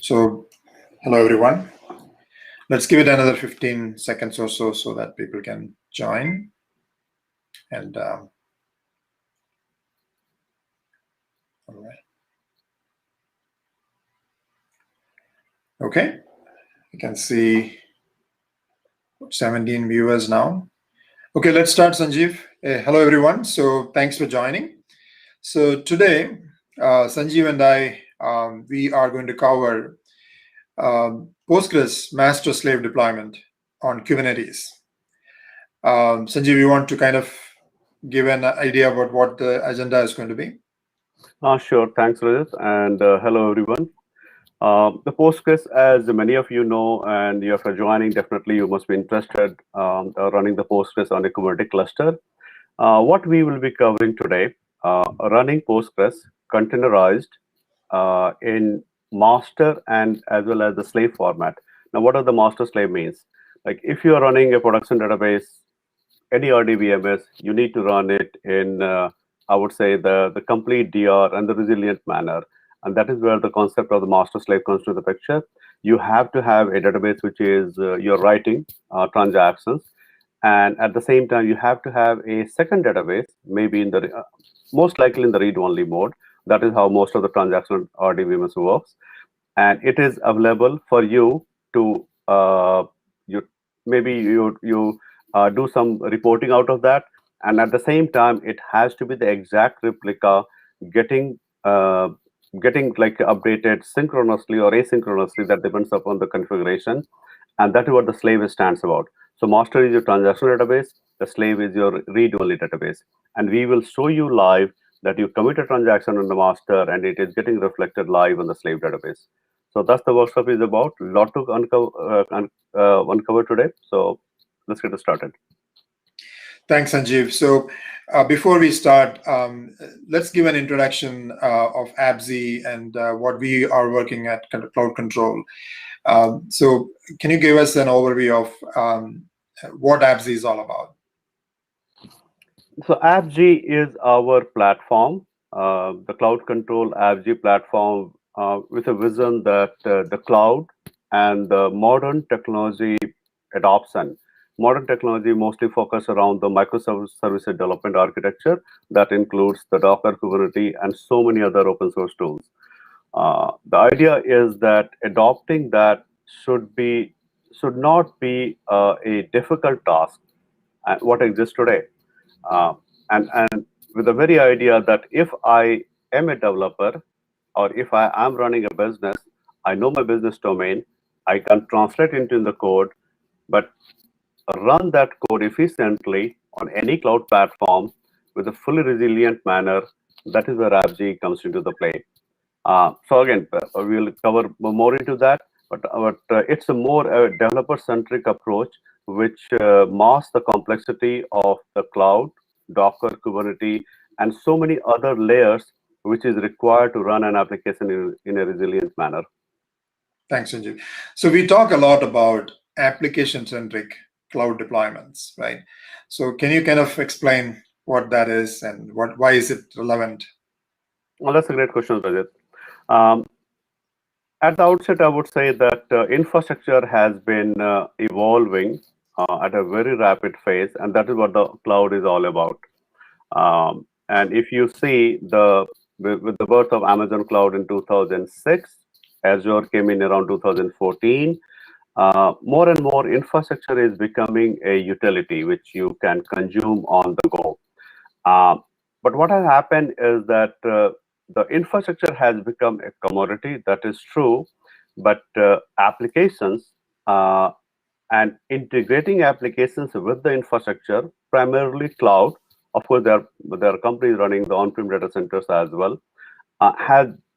So, hello everyone. Let's give it another 15 seconds or so that people can join. And all right. Okay, you can see 17 viewers now. Okay, let's start, Sanjeev. Hello everyone. So thanks for joining. So today, Sanjeev and I, we are going to cover Postgres Master Slave deployment on Kubernetes. Sanjeev, you want to kind of give an idea about what the agenda is going to be? Sure. Thanks, Rajat. And hello, everyone. The Postgres, as many of you know, and you're joining, definitely you must be interested running the Postgres on a Kubernetes cluster. What we will be covering today, running Postgres containerized in master and as well as the slave format. Now, what does the master slave means? Like if you are running a production database, any RDBMS, you need to run it in, I would say, the complete DR and the resilient manner. And that is where the concept of the master slave comes to the picture. You have to have a database which is you're writing transactions. And at the same time, you have to have a second database, maybe in the most likely in the read-only mode. That is how most of the transactional RDBMS works. And it is available for you to do some reporting out of that, and at the same time it has to be the exact replica getting like updated synchronously or asynchronously. That depends upon the configuration, and that is what the slave stands about. So master is your transactional database, the slave is your read-only database, and we will show you live that you commit a transaction on the master and it is getting reflected live on the slave database. So that's the workshop is about. A lot to uncover today. So let's get started. Thanks, Sanjeev. So before we start, let's give an introduction of ABZ and what we are working at Cloud Control. So can you give us an overview of what ABZ is all about? So ABZ is our platform, the Cloud Control ABZ platform, with a vision that the cloud and the modern technology adoption. Modern technology mostly focus around the microservice development architecture that includes the Docker, Kubernetes, and so many other open source tools. The idea is that adopting that should not be a difficult task, what exists today. And with the very idea that if I am a developer or if I am running a business, I know my business domain, I can translate into the code, but run that code efficiently on any cloud platform with a fully resilient manner. That is where ABZ comes into the play. So again, we'll cover more into that, but it's a more developer-centric approach which masks the complexity of the cloud, Docker, Kubernetes, and so many other layers which is required to run an application in a resilient manner. Thanks, Sanjeev. So we talk a lot about application-centric cloud deployments, right? So can you kind of explain what that is and why is it relevant? Well, that's a great question, Rajat. At the outset, I would say that infrastructure has been evolving at a very rapid phase, and that is what the cloud is all about. And if you see with the birth of Amazon Cloud in 2006, Azure came in around 2014. More and more infrastructure is becoming a utility which you can consume on the go. But what has happened is that the infrastructure has become a commodity. That is true, but applications and integrating applications with the infrastructure, primarily cloud. Of course, there are companies running the on-prem data centers as well.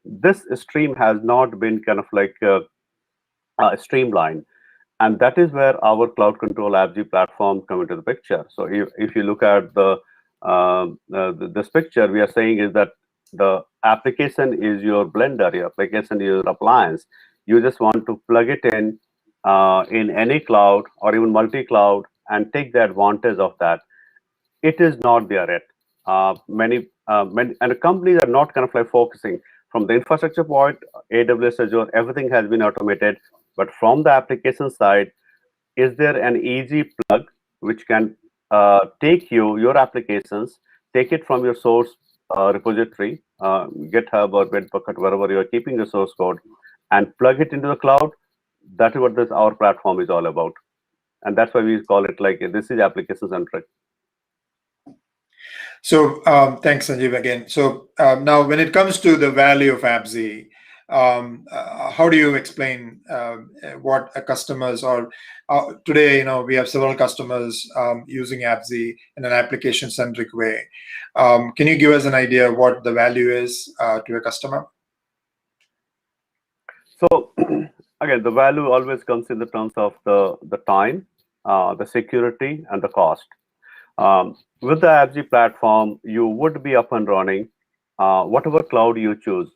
This stream has not been kind of like streamlined, and that is where our Cloud Control ABZ platform come into the picture. So if you look at this picture, we are saying is that the application is your blender, your application is your appliance. You just want to plug it in any cloud or even multi-cloud and take the advantage of that. It is not there yet. Many and the companies are not kind of like focusing. from the infrastructure point, AWS, Azure, everything has been automated. But from the application side, is there an easy plug which can take your applications, take it from your source repository, GitHub or Bitbucket, wherever you are keeping the source code, and plug it into the cloud? That is what our platform is all about. And that's why we call it like this is application-centric. So thanks, Sanjeev, again. So now when it comes to the value of AppZ, how do you explain what customers are today? We have several customers using AppZ in an application-centric way. Can you give us an idea of what the value is to a customer? So again, the value always comes in the terms of the time, the security, and the cost. With the AppZ platform, you would be up and running whatever cloud you choose.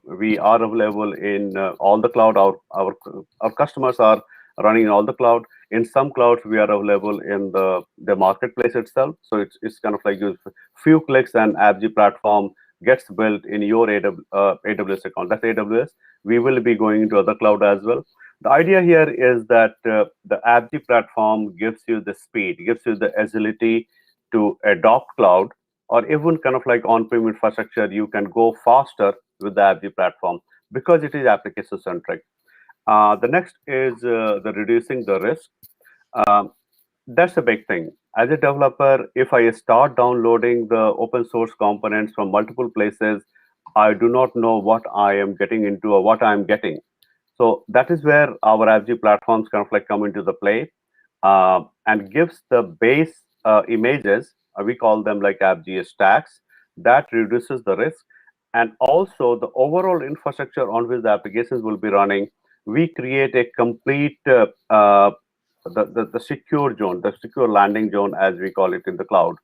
We are available in all the cloud. Our customers are running in all the cloud. In some clouds, we are available in the marketplace itself. So it's kind of like a few clicks and AppZ platform gets built in your AWS account. That's AWS. We will be going into other cloud as well. The idea here is that the AppZ platform gives you the speed, gives you the agility to adopt cloud, or even kind of like on-prem infrastructure, you can go faster with the AppZ platform because it is application-centric. The next is the reducing the risk. That's a big thing. As a developer, if I start downloading the open source components from multiple places, I do not know what I am getting into or what I'm getting. So that is where our AppZ platforms kind of like come into the play and gives the base images. We call them like AppZ stacks. That reduces the risk. And also the overall infrastructure on which the applications will be running, we create a complete the secure zone, the secure landing zone, as we call it in the cloud.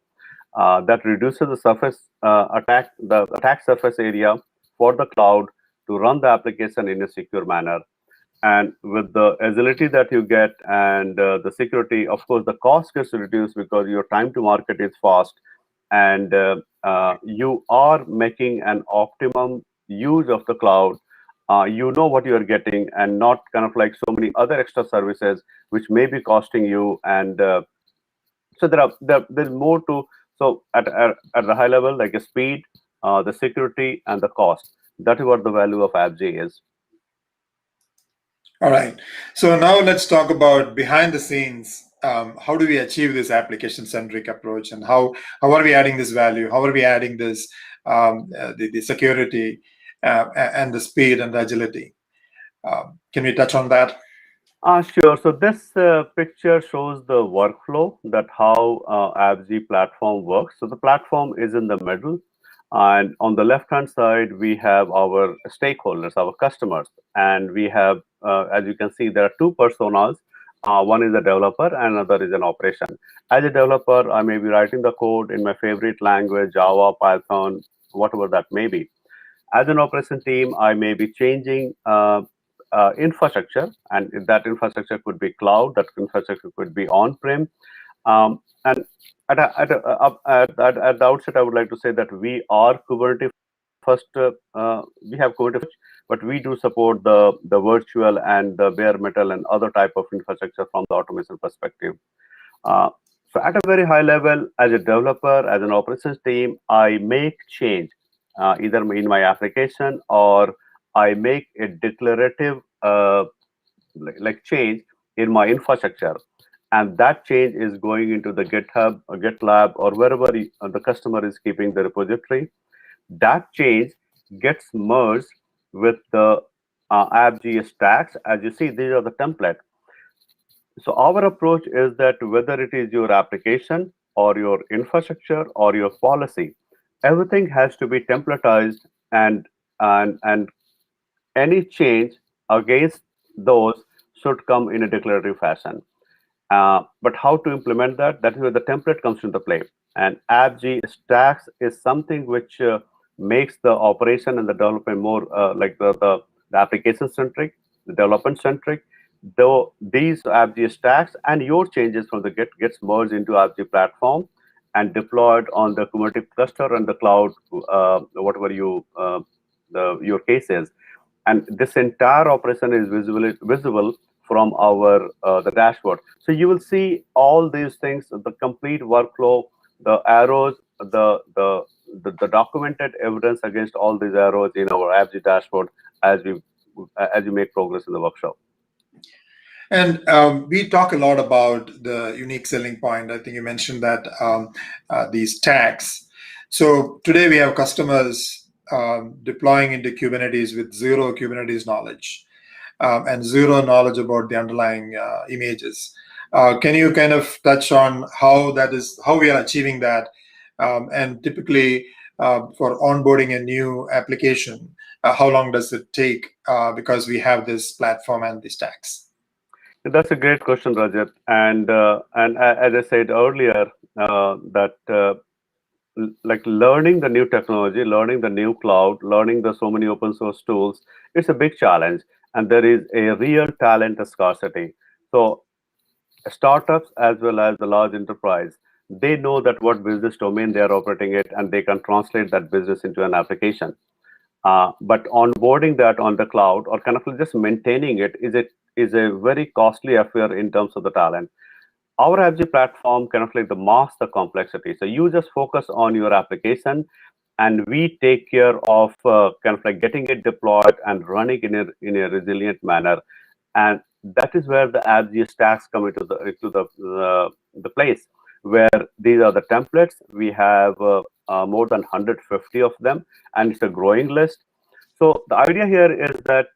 That reduces the surface attack surface area for the cloud to run the application in a secure manner. And with the agility that you get and the security, of course, the cost gets reduced because your time to market is fast, and you are making an optimum use of the cloud. You know what you are getting, and not kind of like so many other extra services which may be costing you. And so there's more to. So at the high level, like a speed, the security, and the cost. That is what the value of AppZ is. All right. So now let's talk about behind the scenes. How do we achieve this application-centric approach, and how are we adding this value? How are we adding this the security and the speed and the agility? Can we touch on that? Sure. So this picture shows the workflow, that how AppZ platform works. So the platform is in the middle, and on the left-hand side, we have our stakeholders, our customers, and we have, as you can see, there are two personas. One is a developer, and another is an operation. As a developer, I may be writing the code in my favorite language, Java, Python, whatever that may be. As an operation team, I may be changing infrastructure, and that infrastructure could be cloud, that infrastructure could be on-prem. And at the outset, I would like to say that we are Kubernetes first. We have Kubernetes, but we do support the virtual and the bare metal and other type of infrastructure from the automation perspective. So at a very high level, as a developer, as an operations team, I make change either in my application, or I make a declarative like change in my infrastructure, and that change is going into the GitHub or GitLab or wherever the customer is keeping the repository. That change gets merged with the AppZ stacks. As you see, these are the template. So our approach is that whether it is your application or your infrastructure or your policy, everything has to be templatized, and any change against those should come in a declarative fashion. But how to implement that? That is where the template comes into play. And AppZ stacks is something which makes the operation and the development more like the application-centric, the development-centric. Though these AppZ stacks and your changes from the gets merged into AppZ platform and deployed on the Kubernetes cluster and the cloud, whatever you your cases, and this entire operation is visible from our the dashboard. So you will see all these things, the complete workflow, the arrows, the documented evidence against all these arrows in our AppG dashboard as you make progress in the workshop. And we talk a lot about the unique selling point. I think you mentioned that these tags. So today we have customers deploying into Kubernetes with zero Kubernetes knowledge and zero knowledge about the underlying images. Can you kind of touch on how we are achieving that? And typically for onboarding a new application, how long does it take because we have this platform and these tags? That's a great question, Rajat. And as I said earlier, like learning the new technology, learning the new cloud, learning the so many open source tools, it's a big challenge, and there is a real talent scarcity. So startups as well as the large enterprise, they know that what business domain they are operating it, and they can translate that business into an application. But onboarding that on the cloud or kind of just maintaining it is a very costly affair in terms of the talent. Our AppG platform kind of like the mask the complexity. So you just focus on your application, and we take care of kind of like getting it deployed and running in a resilient manner. And that is where the AppG stacks come into the place, where these are the templates. We have more than 150 of them, and it's a growing list. So the idea here is that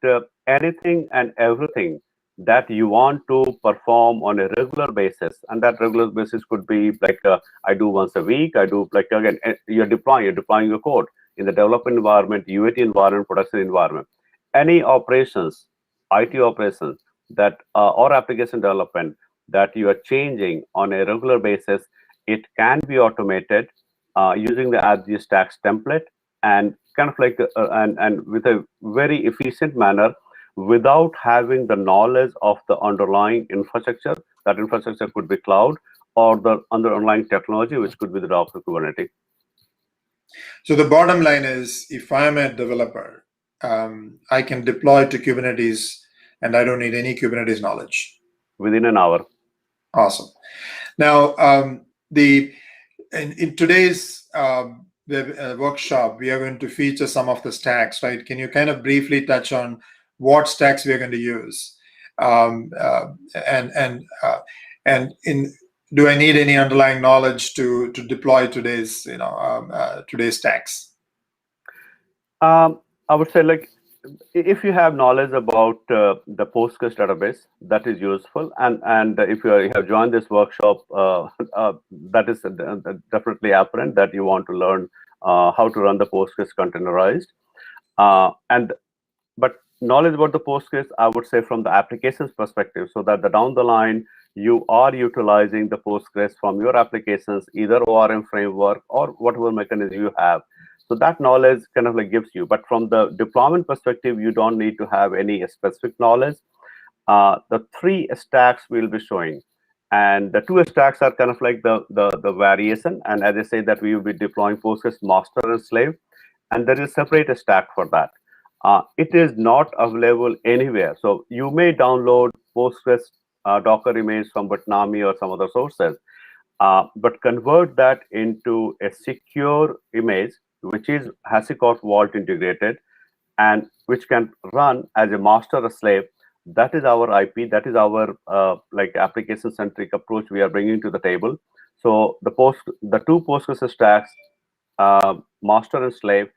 anything and everything that you want to perform on a regular basis, and that regular basis could be like I do once a week. I do like, again, you're deploying your code in the development environment, UAT environment, production environment. Any operations, IT operations that or application development that you are changing on a regular basis, it can be automated using the AppG stacks template, and kind of like and with a very efficient manner, without having the knowledge of the underlying infrastructure. That infrastructure could be cloud or the underlying technology, which could be the Docker Kubernetes. So the bottom line is, if I'm a developer, I can deploy to Kubernetes, and I don't need any Kubernetes knowledge. Within an hour. Awesome. Now, in today's workshop, we are going to feature some of the stacks, right? Can you kind of briefly touch on what stacks we are going to use, do I need any underlying knowledge to deploy today's stacks? I would say, like, if you have knowledge about the Postgres database, that is useful, and if you have joined this workshop, that is definitely apparent that you want to learn how to run the Postgres containerized, but knowledge about the Postgres, I would say, from the applications perspective, so that down the line you are utilizing the Postgres from your applications, either ORM framework or whatever mechanism you have. So that knowledge kind of like gives you. But from the deployment perspective, you don't need to have any specific knowledge. The 3 stacks we'll be showing, and the 2 stacks are kind of like the variation. And as I say, that we will be deploying Postgres Master and Slave, and there is a separate stack for that. It is not available anywhere. So you may download Postgres Docker image from Bitnami or some other sources, but convert that into a secure image, which is HashiCorp Vault integrated, and which can run as a master or slave. That is our IP. That is our like application-centric approach we are bringing to the table. So the 2 Postgres stacks, master and slave,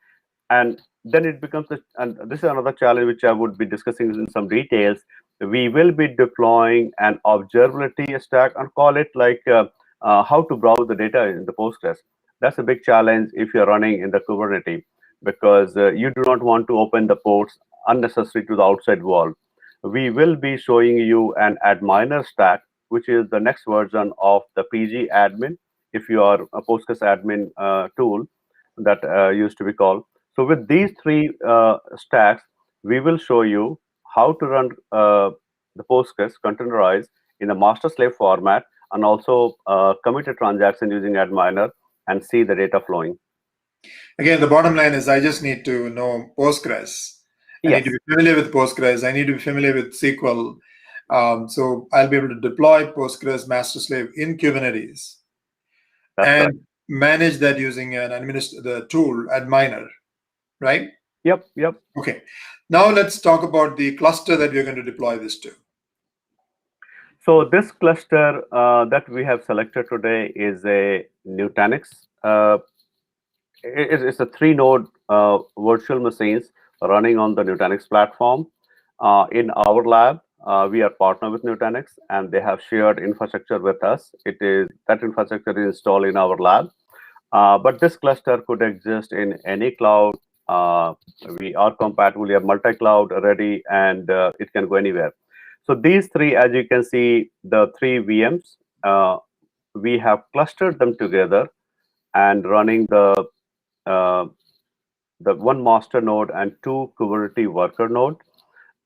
and then it becomes and this is another challenge which I would be discussing in some details. We will be deploying an observability stack, and call it like how to browse the data in the Postgres. That's a big challenge if you're running in the Kubernetes, because you do not want to open the ports unnecessary to the outside world. We will be showing you an adminer stack, which is the next version of the PgAdmin, if you are a Postgres admin tool that used to be called. So with these 3 stacks, we will show you how to run the Postgres containerized in a master slave format, and also commit a transaction using adminer and see the data flowing. Again, the bottom line is I just need to know Postgres. I need to be familiar with Postgres. I need to be familiar with SQL. So I'll be able to deploy Postgres Master Slave in Kubernetes and manage that using the tool Adminer, right? Yep. Okay. Now let's talk about the cluster that we're going to deploy this to. So this cluster that we have selected today is a Nutanix. It's a 3-node virtual machines running on the Nutanix platform. In our lab, we are partnered with Nutanix, and they have shared infrastructure with us. That infrastructure is installed in our lab. But this cluster could exist in any cloud. We are compatible. We are multi-cloud ready, and it can go anywhere. So these three, as you can see, the 3 VMs, we have clustered them together and running the one master node and 2 Kubernetes worker node.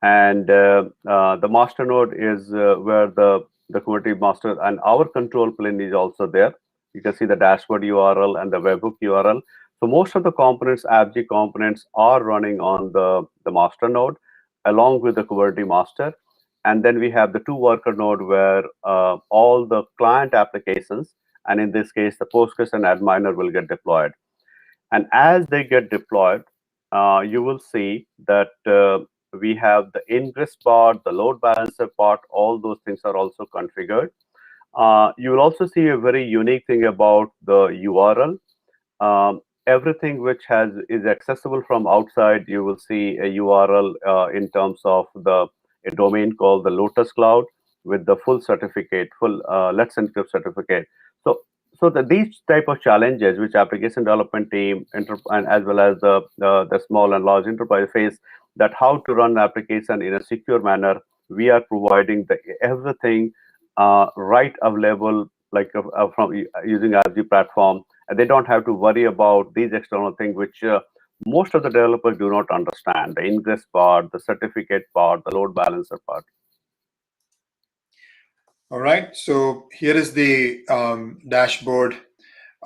And the master node is where the Kubernetes master and our control plane is also there. You can see the dashboard URL and the webhook URL. So most of the components, AppG components, are running on the master node along with the Kubernetes master. And then we have the 2 worker node where all the client applications, and in this case, the Postgres and Adminer will get deployed. And as they get deployed, you will see that we have the ingress part, the load balancer part, all those things are also configured. You will also see a very unique thing about the URL. Everything which is accessible from outside, you will see a URL in terms of a domain called the Lotus Cloud with the full certificate, full Let's Encrypt certificate. So these type of challenges which application development team and as well as the small and large enterprise face, that how to run the application in a secure manner, we are providing everything right available, like from using AppG platform, and they don't have to worry about these external things which most of the developers do not understand: the ingress part, the certificate part, the load balancer part. All right, so here is the dashboard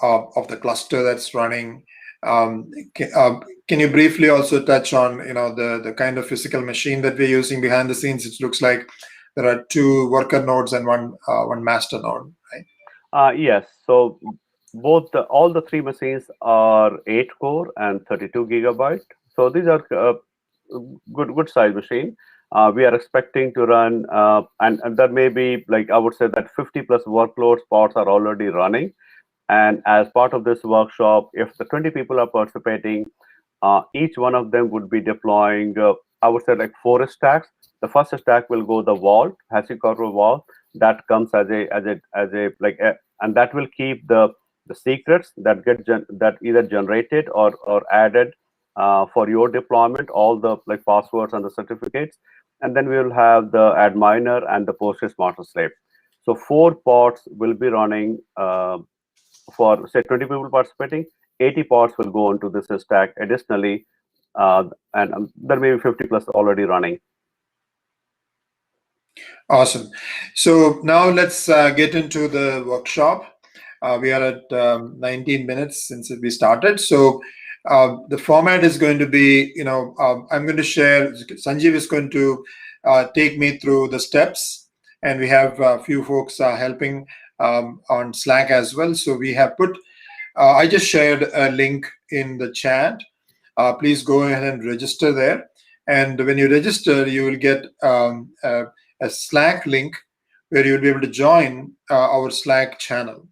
of the cluster that's running. Can you briefly also touch on the kind of physical machine that we're using behind the scenes? It looks like there are 2 worker nodes and one master node, right? Yes. So all the 3 machines are 8 core and 32 gigabyte. So these are good size machine. We are expecting to run, and there may be, like, I would say that 50 plus workload pods are already running. And as part of this workshop, if the 20 people are participating, each one of them would be deploying, I would say, like 4 stacks. The first stack will go the vault, HashiCorp vault, that comes as a and that will keep the secrets that that either generated or added for your deployment, all the passwords and the certificates. And then we will have the Adminer and the PostgresMaster slave. So 4 pods will be running for, say, 20 people participating. 80 pods will go into this stack additionally, and there may be 50 plus already running. Awesome. So now let's get into the workshop. We are at 19 minutes since we started. So the format is going to be, I'm going to share, Sanjeev is going to take me through the steps, and we have a few folks helping on Slack as well. So we have put, I just shared a link in the chat. Please go ahead and register there. And when you register, you will get a Slack link where you'll be able to join our Slack channel.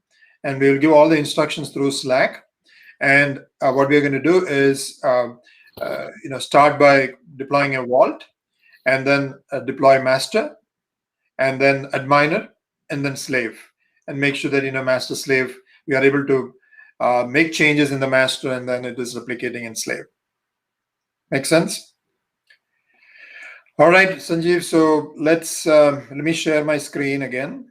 And we'll give all the instructions through Slack. And what we're going to do is, start by deploying a vault, and then deploy master, and then Adminer, and then slave, and make sure that master slave, we are able to make changes in the master, and then it is replicating in slave. Make sense? All right, Sanjeev. So let me share my screen again.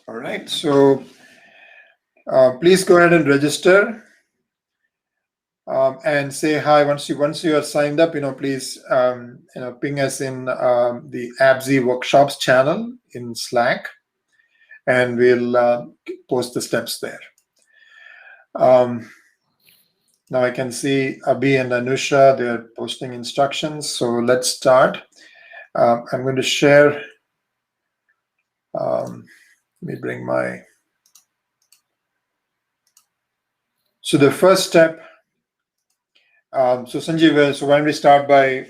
All right. So please go ahead and register and say hi. Once you are signed up, please ping us in the AppG workshops channel in Slack, and we'll post the steps there. Now I can see Abhi and Anusha, they're posting instructions. So let's start. I'm going to share. Let me bring my. So the first step. So Sanjeev, so why don't we start by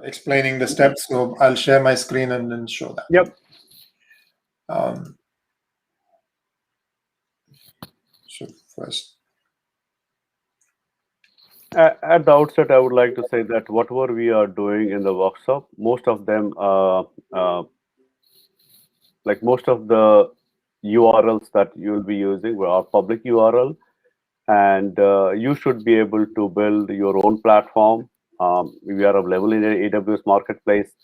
explaining the steps? So I'll share my screen and then show that. Yep. So first. At the outset, I would like to say that whatever we are doing in the workshop, most of them, like most of the URLs that you'll be using are public URL, and you should be able to build your own platform. We are available in the AWS Marketplace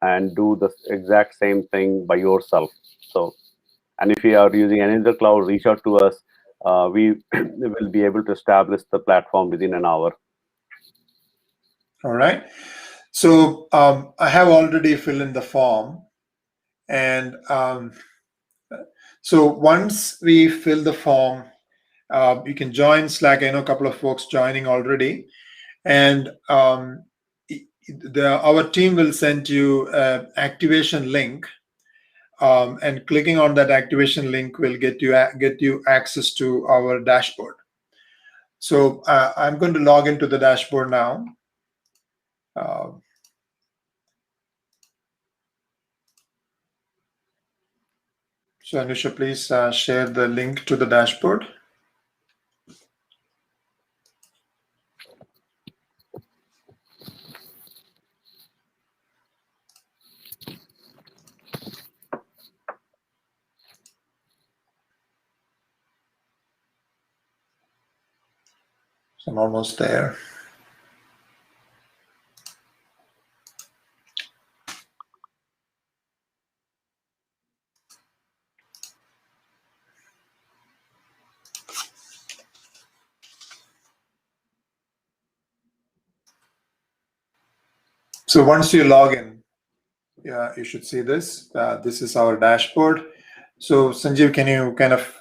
and do the exact same thing by yourself. So, and if you are using any other cloud, reach out to us. We will be able to establish the platform within an hour. All right. So I have already filled in the form. And so once we fill the form, you can join Slack. I know a couple of folks joining already. And our team will send you an activation link. And clicking on that activation link will get you access to our dashboard. So I'm going to log into the dashboard now. So Anusha, please share the link to the dashboard. So I'm almost there. So once you log in, you should see this. This is our dashboard. So Sanjeev, can you kind of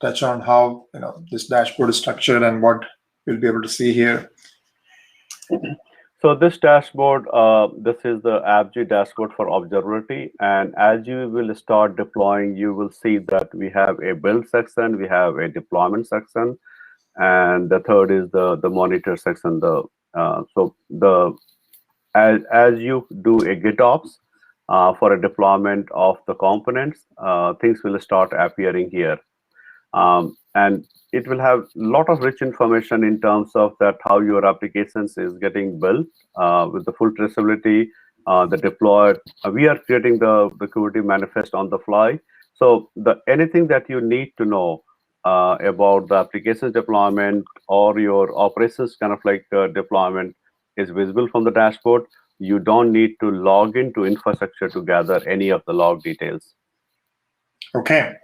touch on how this dashboard is structured and what you'll be able to see here? So this dashboard, this is the AppG dashboard for observability. And as you will start deploying, you will see that we have a build section, we have a deployment section, and the third is the monitor section. As you do a GitOps for a deployment of the components, things will start appearing here. And it will have a lot of rich information in terms of that how your applications is getting built with the full traceability, the deployed. We are creating the Kubernetes manifest on the fly. So anything that you need to know about the applications deployment or your operations kind of like deployment is visible from the dashboard. You don't need to log into infrastructure to gather any of the log details. Okay.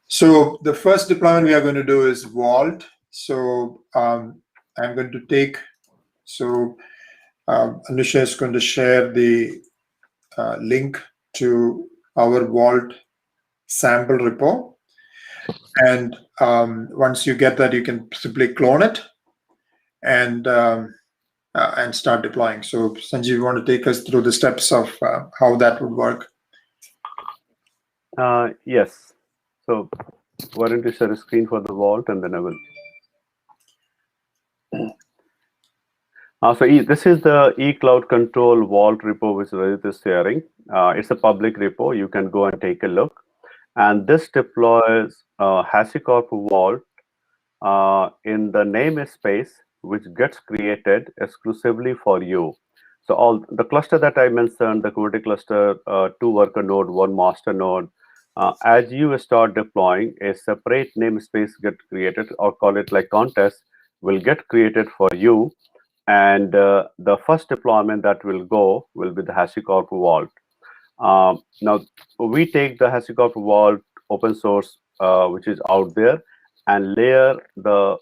So the first deployment we are going to do is Vault. So I'm going to take, Anusha is going to share the link to our Vault sample repo. And once you get that, you can simply clone it and start deploying. So Sanjeev, you want to take us through the steps of how that would work? Yes. So why don't you share a screen for the Vault, and then I will. So this is the eCloud Control Vault repo which Rajat is sharing. It's a public repo. You can go and take a look. And this deploys HashiCorp Vault in the namespace which gets created exclusively for you. So all the cluster that I mentioned, the Kubernetes cluster, 2 worker node, 1 master node. As you start deploying, a separate namespace get created, or call it like contest, will get created for you. And the first deployment that will go will be the HashiCorp Vault. Now, we take the HashiCorp Vault open source, which is out there, and layer the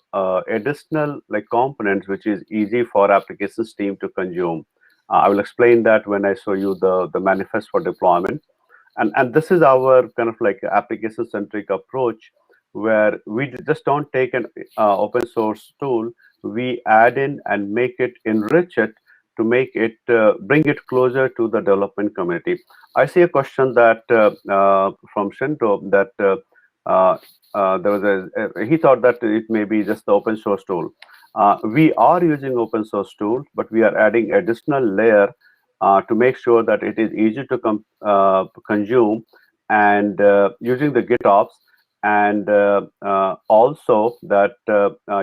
additional components, which is easy for applications team to consume. I will explain that when I show you the manifest for deployment. And this is our kind of like application-centric approach, where we just don't take an open source tool, we add in and make it, enrich it to make it, bring it closer to the development community. I see a question that from Shinto that there was he thought that it may be just the open source tool. We are using open source tool, but we are adding additional layer to make sure that it is easy to consume, and using the GitOps, and also that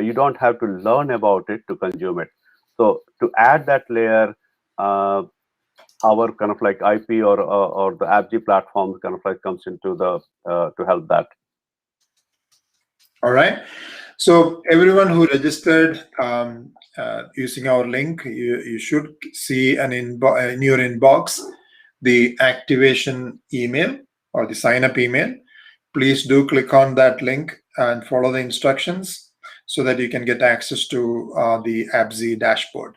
you don't have to learn about it to consume it. So to add that layer, our kind of like IP or the AppG platform kind of like comes into the to help that. All right. So everyone who registered using our link, you should see in your inbox the activation email or the sign up email. Please do click on that link and follow the instructions so that you can get access to the AppZ dashboard.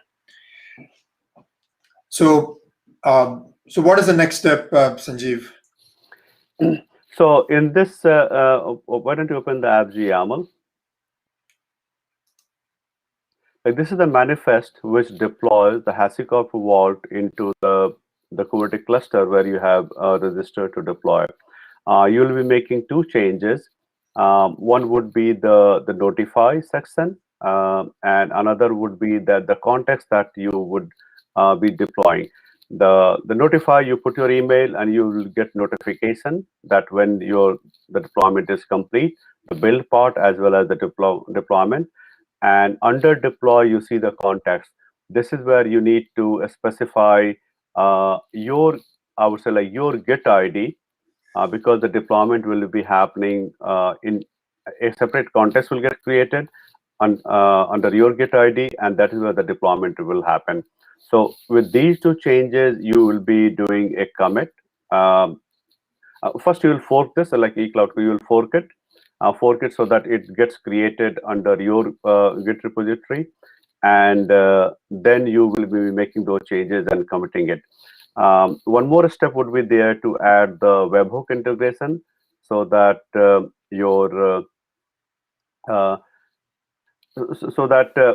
So, so what is the next step, Sanjeev? So in this, why don't you open the AppZ YAML? Like, this is the manifest which deploys the HashiCorp Vault into the Kubernetes cluster where you have registered to deploy. You will be making two changes. One would be the notify section, and another would be the context that you would be deploying. The notify, you put your email and you will get notification that when the deployment is complete, the build part as well as the deployment. And under deploy, you see the context. This is where you need to specify your, I would say, like your Git ID, because the deployment will be happening in a separate context will get created under your Git ID, and that is where the deployment will happen. So with these two changes, you will be doing a commit. First, you will fork this, like eCloud, you will fork it so that it gets created under your Git repository, and then you will be making those changes and committing it. One more step would be there to add the webhook integration, so that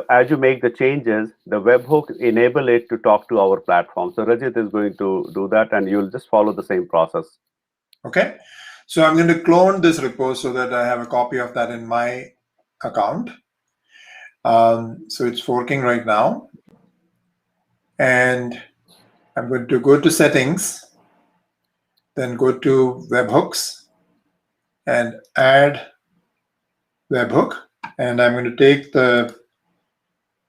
as you make the changes, the webhook enable it to talk to our platform. So Rajit is going to do that, and you'll just follow the same process. Okay, so I'm going to clone this repo so that I have a copy of that in my account. So it's forking right now, and I'm going to go to settings, then go to webhooks and add webhook, and I'm going to take the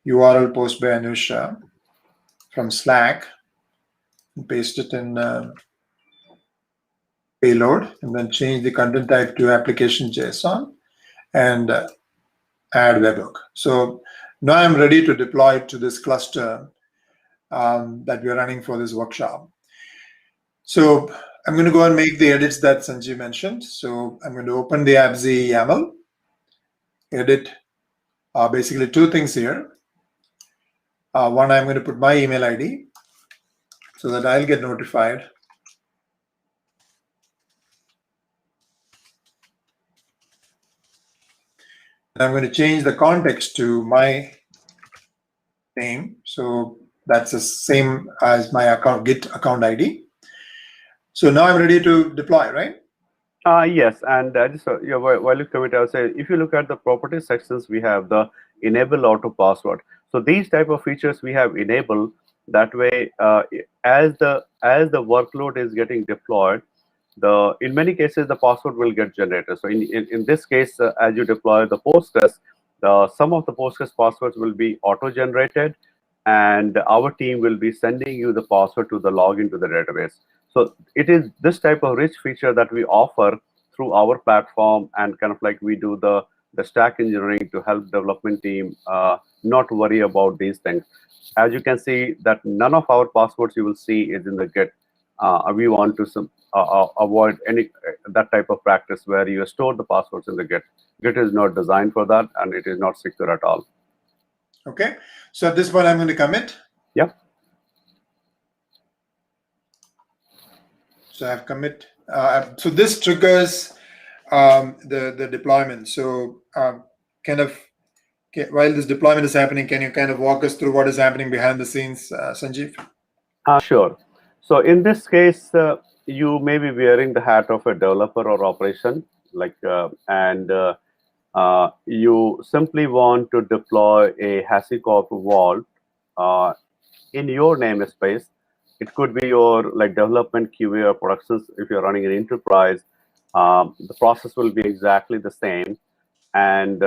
URL post by Anusha from Slack and paste it in payload, and then change the content type to application.json and add webhook. So now I'm ready to deploy it to this cluster that we're running for this workshop. So I'm going to go and make the edits that Sanjeev mentioned. So I'm going to open the AppZ YAML, edit basically two things here. One, I'm going to put my email ID so that I'll get notified. And I'm going to change the context to my name. So that's the same as my account Git account ID. So now I'm ready to deploy, right? Yes, and just while you commit, I'll say, if you look at the property sections, we have the enable auto password. So these type of features we have enabled. That way, as the workload is getting deployed, in many cases the password will get generated. So in this case, as you deploy the Postgres, some of the Postgres passwords will be auto-generated, and our team will be sending you the password to the login to the database. So it is this type of rich feature that we offer through our platform, and kind of like we do the stack engineering to help development team not worry about these things. As you can see, that none of our passwords you will see is in the Git. We want to avoid any that type of practice where you store the passwords in the Git. Git is not designed for that, and it is not secure at all. Okay, so at this point I'm going to commit. Yep. So I have commit So this triggers the deployment. So kind of while this deployment is happening, can you kind of walk us through what is happening behind the scenes, Sanjeev? Sure. So in this case, you may be wearing the hat of a developer or operation, you simply want to deploy a HashiCorp vault in your namespace. It could be your development QA or productions. If you're running an enterprise, the process will be exactly the same. And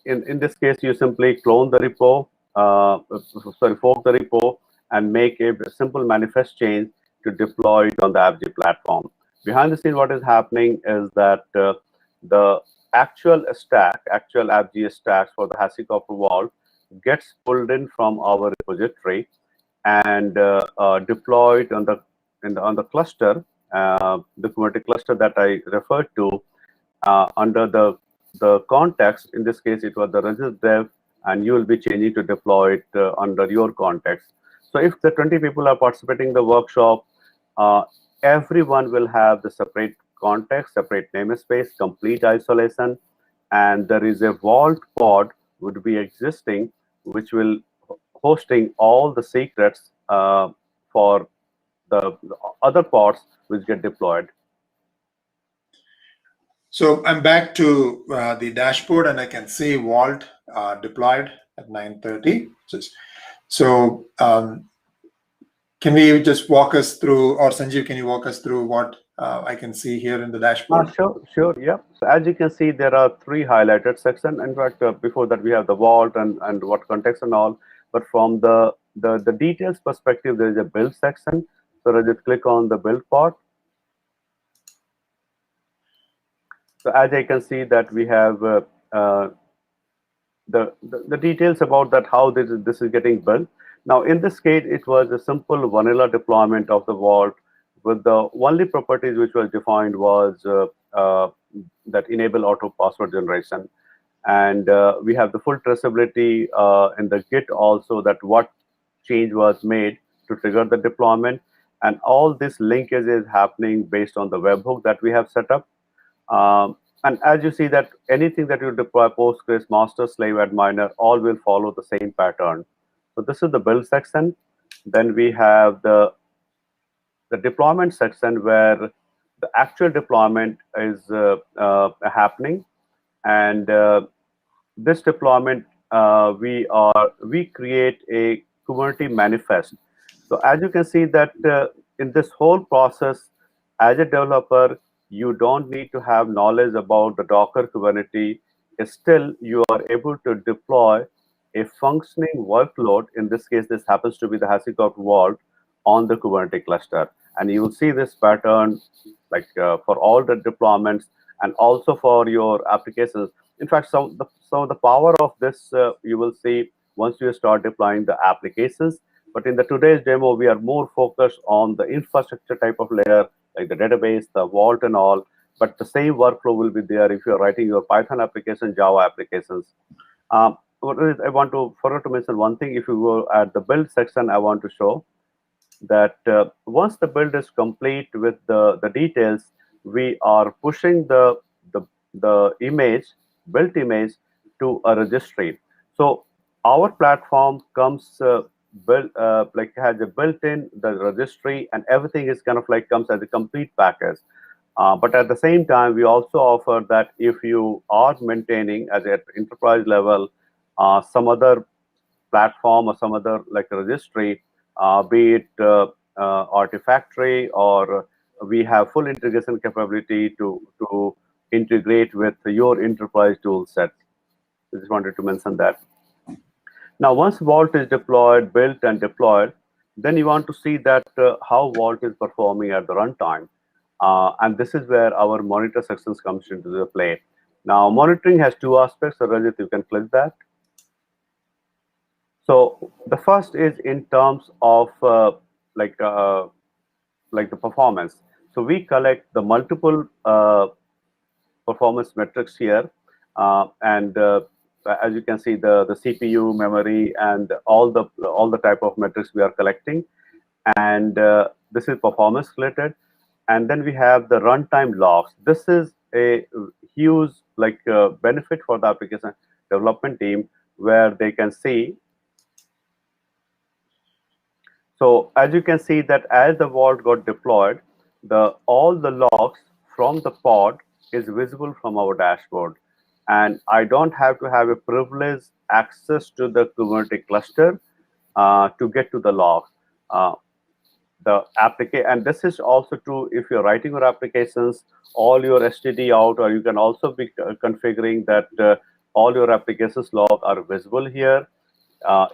in this case, you simply clone the repo, fork the repo, and make a simple manifest change to deploy it on the AppG platform. Behind the scene, what is happening is that the actual AppG stacks for the HashiCorp vault gets pulled in from our repository and deployed on the cluster, the Kubernetes cluster that I referred to, under the context. In this case, it was the regist dev, and you will be changing to deploy it under your context. So if the 20 people are participating in the workshop, everyone will have the separate context, separate namespace, complete isolation, and there is a vault pod would be existing, which will hosting all the secrets for the other pods which get deployed. So I'm back to the dashboard, and I can see Vault deployed at 9:30. So can we just walk us through, or Sanjeev, can you walk us through what I can see here in the dashboard? Sure, yeah. So as you can see, there are 3 highlighted sections. In fact, before that, we have the vault and what context and all. But from the details perspective, there is a build section. So I just click on the build part. So as I can see that we have the details about that, how this is getting built. Now, in this case, it was a simple vanilla deployment of the vault, with the only properties which was defined was that enable auto password generation. And we have the full traceability in the Git also, that what change was made to trigger the deployment. And all this linkage is happening based on the webhook that we have set up. And as you see that anything that you deploy, Postgres Master, Slave Adminer, all will follow the same pattern. So this is the build section. Then we have the deployment section, where the actual deployment is happening. And this deployment, we create a Kubernetes manifest. So as you can see that in this whole process, as a developer, you don't need to have knowledge about the Docker Kubernetes. Still, you are able to deploy a functioning workload. In this case, this happens to be the HashiCorp vault on the Kubernetes cluster. And you will see this pattern for all the deployments and also for your applications. In fact, some of the power of this you will see once you start deploying the applications. But in the today's demo, we are more focused on the infrastructure type of layer, like the database, the vault, and all. But the same workflow will be there if you're writing your Python application, Java applications. I want to forget to mention one thing. If you go at the build section, I want to show that once the build is complete with the details, we are pushing the image, built image, to a registry. So our platform comes has a built-in the registry, and everything is kind of comes as a complete package. But at the same time, we also offer that if you are maintaining at enterprise level some other platform or some other registry, be it Artifactory, or we have full integration capability to integrate with your enterprise tool set. I just wanted to mention that. Now, once Vault is deployed, built, and deployed, then you want to see that how Vault is performing at the runtime. And this is where our monitor sections comes into the play. Now, monitoring has 2 aspects. So, Rajat, you can click that. So the first is in terms of the performance. So we collect the multiple performance metrics here, and as you can see, the CPU, memory, and all the type of metrics we are collecting, and this is performance related. And then we have the runtime logs. This is a huge benefit for the application development team, where they can see. So as you can see that as the vault got deployed, all the logs from the pod is visible from our dashboard. And I don't have to have a privileged access to the Kubernetes cluster to get to the logs. And this is also true if you're writing your applications, all your STD out, or you can also be configuring that all your applications log are visible here.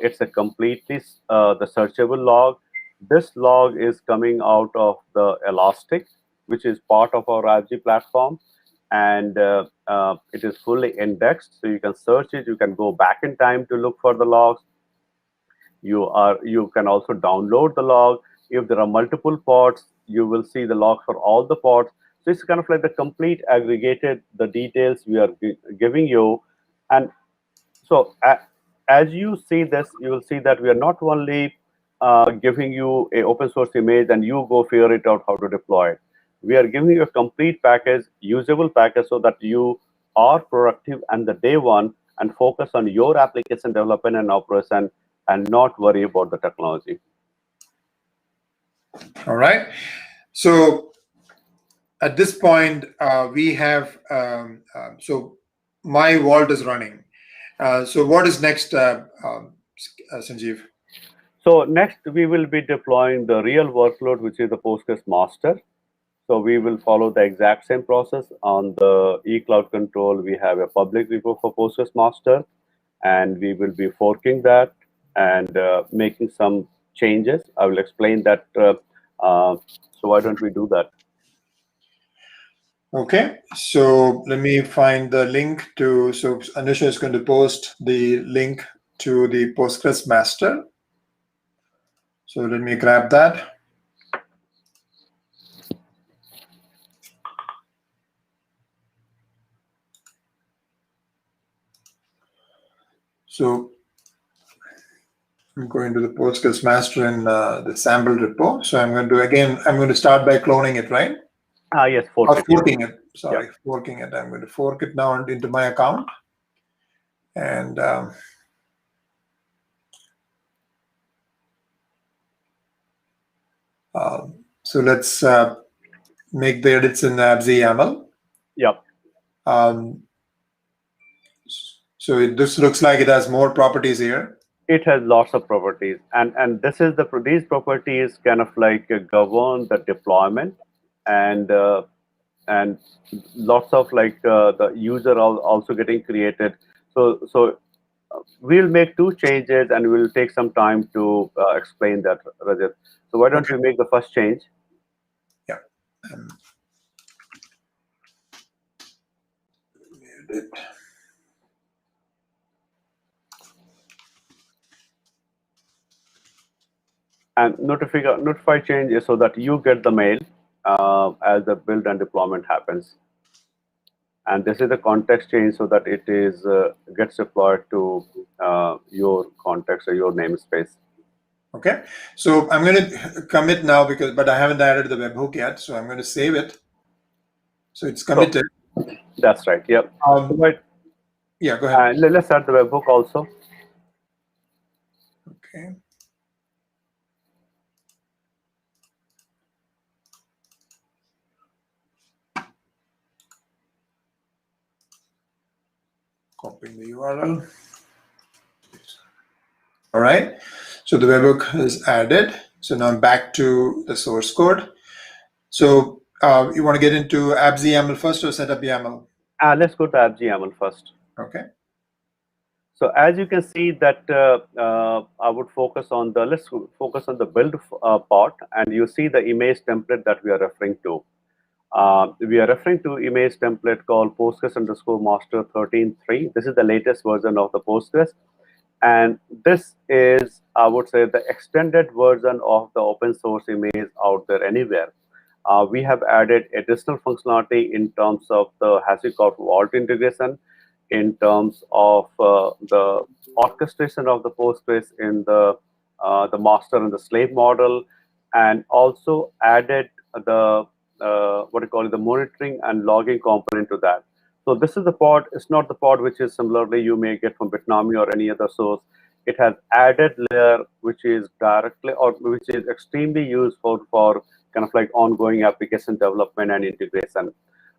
It's a completely the searchable log. This log is coming out of the Elastic, which is part of our AppG platform, and it is fully indexed, so you can search it. You can go back in time to look for the logs. You can also download the log. If there are multiple pods, you will see the log for all the pods. So it's kind of like the complete aggregated the details we are giving you. And so as you see this, you will see that we are not only giving you a open source image and you go figure it out how to deploy it. We are giving you a complete package, usable package, so that you are productive and the day one and focus on your application development and operation and not worry about the technology. All right. So at this point, we have, so my vault is running. So what is next, Sanjeev? So next, we will be deploying the real workload, which is the Postgres Master. So we will follow the exact same process. On the eCloud control, we have a public repo for Postgres Master, and we will be forking that and making some changes. I will explain that. So why don't we do that? Okay, so let me find the link to, so Anusha is going to post the link to the Postgres Master. So let me grab that. So I'm going to the Postgres Master in the sample repo. So I'm going to start by cloning it, right? Yes, forking it. Sorry, yeah. Forking it. I'm going to fork it now into my account. And so let's make the edits in PgAdmin. Yep. So this looks like it has more properties here. It has lots of properties, and this is these properties kind of like govern the deployment, and lots of the user also getting created. So we'll make two changes, and we'll take some time to explain that, Rajat. So why don't we make the first change? Yeah. And notify change is so that you get the mail as the build and deployment happens. And this is the context change so that it is gets deployed to your context or your namespace. Okay, so I'm going to commit now but I haven't added the webhook yet, so I'm going to save it. So it's committed. So, that's right. Yep. Yeah, go ahead. Let's add the webhook also. Okay. Copying the URL. All right. So the webhook is added. So now I'm back to the source code. So you want to get into PgAdmin first or setup YAML? Let's go to PgAdmin first. Okay. So as you can see that I would focus on let's focus on the build part, and you see the image template that we are referring to. We are referring to image template called Postgres_master 13.3. This is the latest version of the Postgres. And this is, I would say, the extended version of the open source image out there anywhere. We have added additional functionality in terms of the HashiCorp Vault integration, in terms of the orchestration of the Postgres in the master and the slave model, and also added the what you call it, the monitoring and logging component to that. So this is the pod. It's not the pod which is similarly you may get from Bitnami or any other source. It has added layer which is directly or which is extremely useful for kind of like ongoing application development and integration.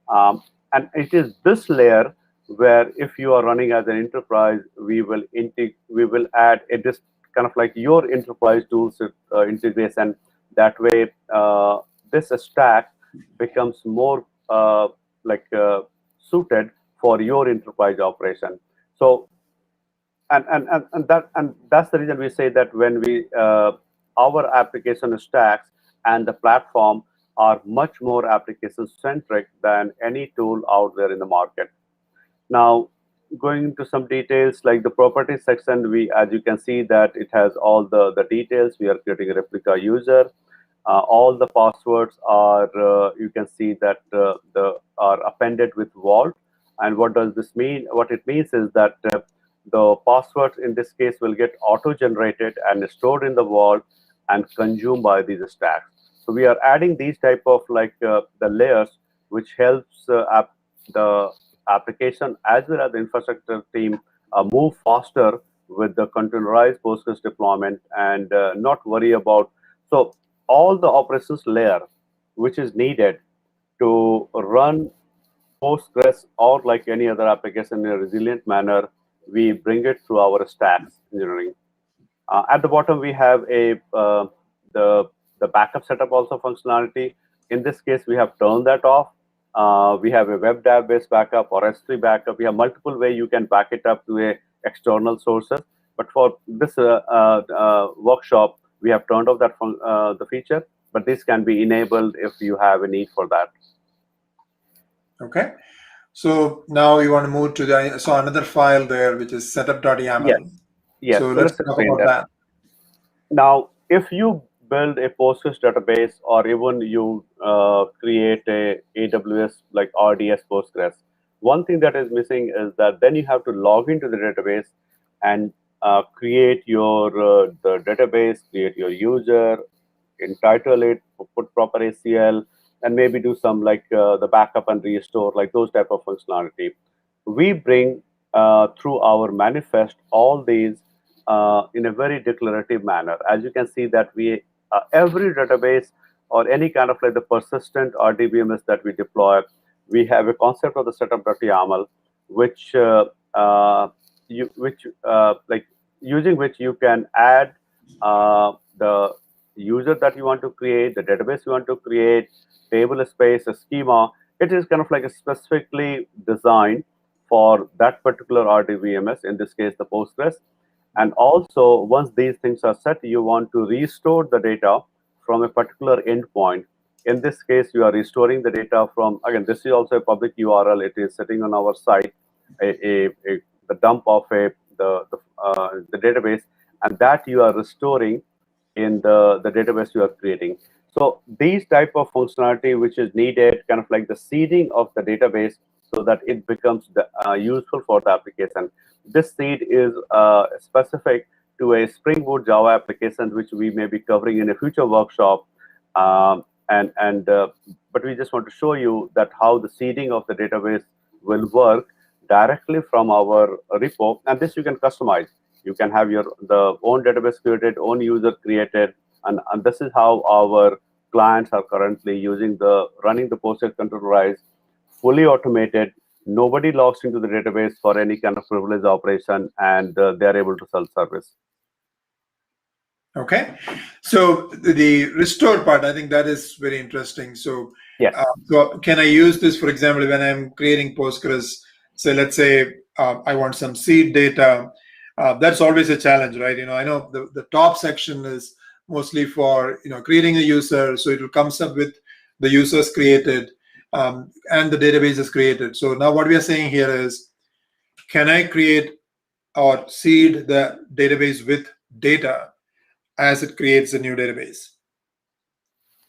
And it is this layer where if you are running as an enterprise, we will add a this kind of like your enterprise tools integration. That way, this stack becomes more suited for your enterprise operation. So, and that's the reason we say that when we our application stacks and the platform are much more application centric than any tool out there in the market. Now, going into some details like the properties section, as you can see that it has all the details. We are creating a replica user. All the passwords are, you can see that are appended with vault. And what does this mean? What it means is that the passwords in this case will get auto-generated and stored in the vault and consumed by these stacks. So we are adding these type of the layers, which helps the application as well as the infrastructure team move faster with the containerized Postgres deployment and not worry about. So all the operations layer which is needed to run Postgres or like any other application in a resilient manner, we bring it through our stacks engineering. At the bottom, we have the backup setup also functionality. In this case, we have turned that off. We have a web database backup or S3 backup. We have multiple ways you can back it up to a external sources. But for this workshop, we have turned off that the feature. But this can be enabled if you have a need for that. Okay. So now we want to move to another file there, which is setup.yaml. Yes. So let's talk about that. Now, if you build a Postgres database or even you create a AWS like RDS Postgres, one thing that is missing is that then you have to log into the database and create your the database, create your user, entitle it, put proper ACL, and maybe do some the backup and restore, like those type of functionality. We bring through our manifest all these in a very declarative manner. As you can see that we every database or any kind of the persistent RDBMS that we deploy, we have a concept of the setup.yaml, which using which you can add the user that you want to create, the database you want to create, table space, a schema. It is kind of like a specifically designed for that particular RDBMS, in this case, the Postgres. And also, once these things are set, you want to restore the data from a particular endpoint. In this case, you are restoring the data from, again, this is also a public URL. It is sitting on our site, the dump of the database, and that you are restoring in the database you are creating. So these type of functionality which is needed, kind of like the seeding of the database so that it becomes useful for the application. This seed is specific to a Springboot Java application, which we may be covering in a future workshop. But we just want to show you that how the seeding of the database will work directly from our repo, and this you can customize. You can have the own database created, own user created, and this is how our clients are currently running the Postgres containerized, fully automated. Nobody logs into the database for any kind of privileged operation, and they are able to self-service. Okay, so the restore part, I think that is very interesting. So, yes. So can I use this, for example, when I'm creating Postgres? So let's say I want some seed data. That's always a challenge, right? I know the top section is mostly for creating a user, so it will comes up with the users created and the database is created. So now what we are saying here is, can I create or seed the database with data as it creates a new database?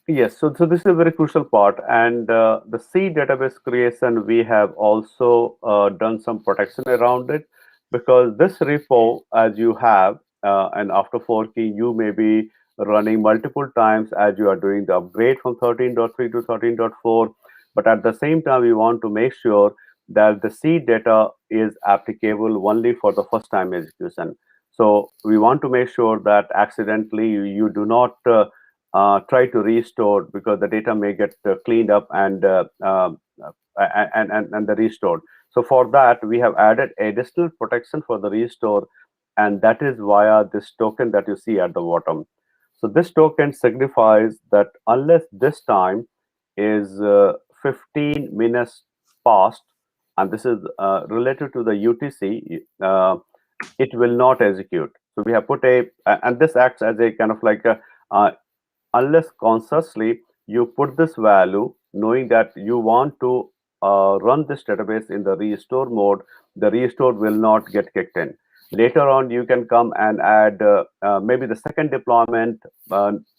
Yes, so this is a very crucial part, and the seed database creation, we have also done some protection around it, because this repo, as you have, and after forking, you may be running multiple times as you are doing the upgrade from 13.3 to 13.4. But at the same time, we want to make sure that the seed data is applicable only for the first time execution. So we want to make sure that accidentally you do not try to restore, because the data may get cleaned up and the restored. So for that, we have added additional protection for the restore, and that is via this token that you see at the bottom. So this token signifies that unless this time is 15 minutes past, and this is related to the UTC, it will not execute. So we have put and this acts as a kind of like unless consciously you put this value, knowing that you want to run this database in the restore mode, the restore will not get kicked in. Later on, you can come and add maybe the second deployment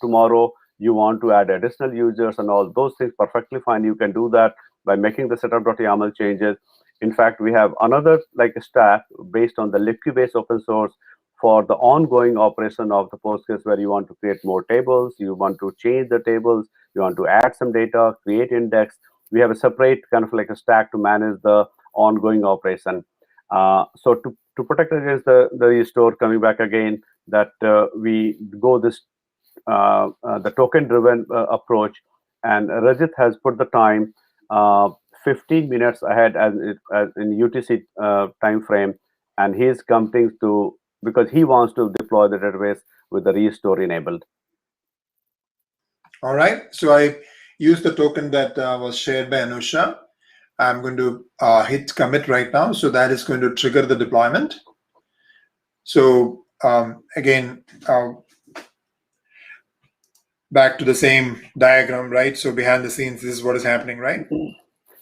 tomorrow. You want to add additional users and all those things, perfectly fine. You can do that by making the setup.yaml changes. In fact, we have another like a stack based on the libq-based open source for the ongoing operation of the Postgres, where you want to create more tables, you want to change the tables, you want to add some data, create index. We have a separate kind of like a stack to manage the ongoing operation. So to protect against the restore coming back again, that we go this the token-driven approach, and Rajit has put the time 15 minutes ahead as in UTC time frame, and he is coming to, because he wants to deploy the database with the restore enabled. All right, so I used the token that was shared by Anusha. I'm going to hit commit right now, so that is going to trigger the deployment. So again, back to the same diagram, right? So behind the scenes, this is what is happening, right?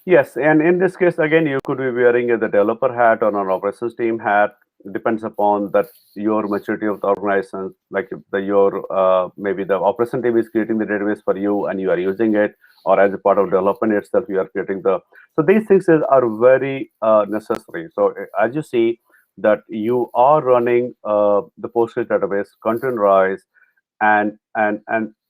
Yes, and in this case, again, you could be wearing a developer hat or an operations team hat. Depends upon that your maturity of the organization, like your maybe the operation team is creating the database for you and you are using it, or as a part of development itself, you are creating the. So these things are very necessary. So as you see that you are running the Postgres database containerized, and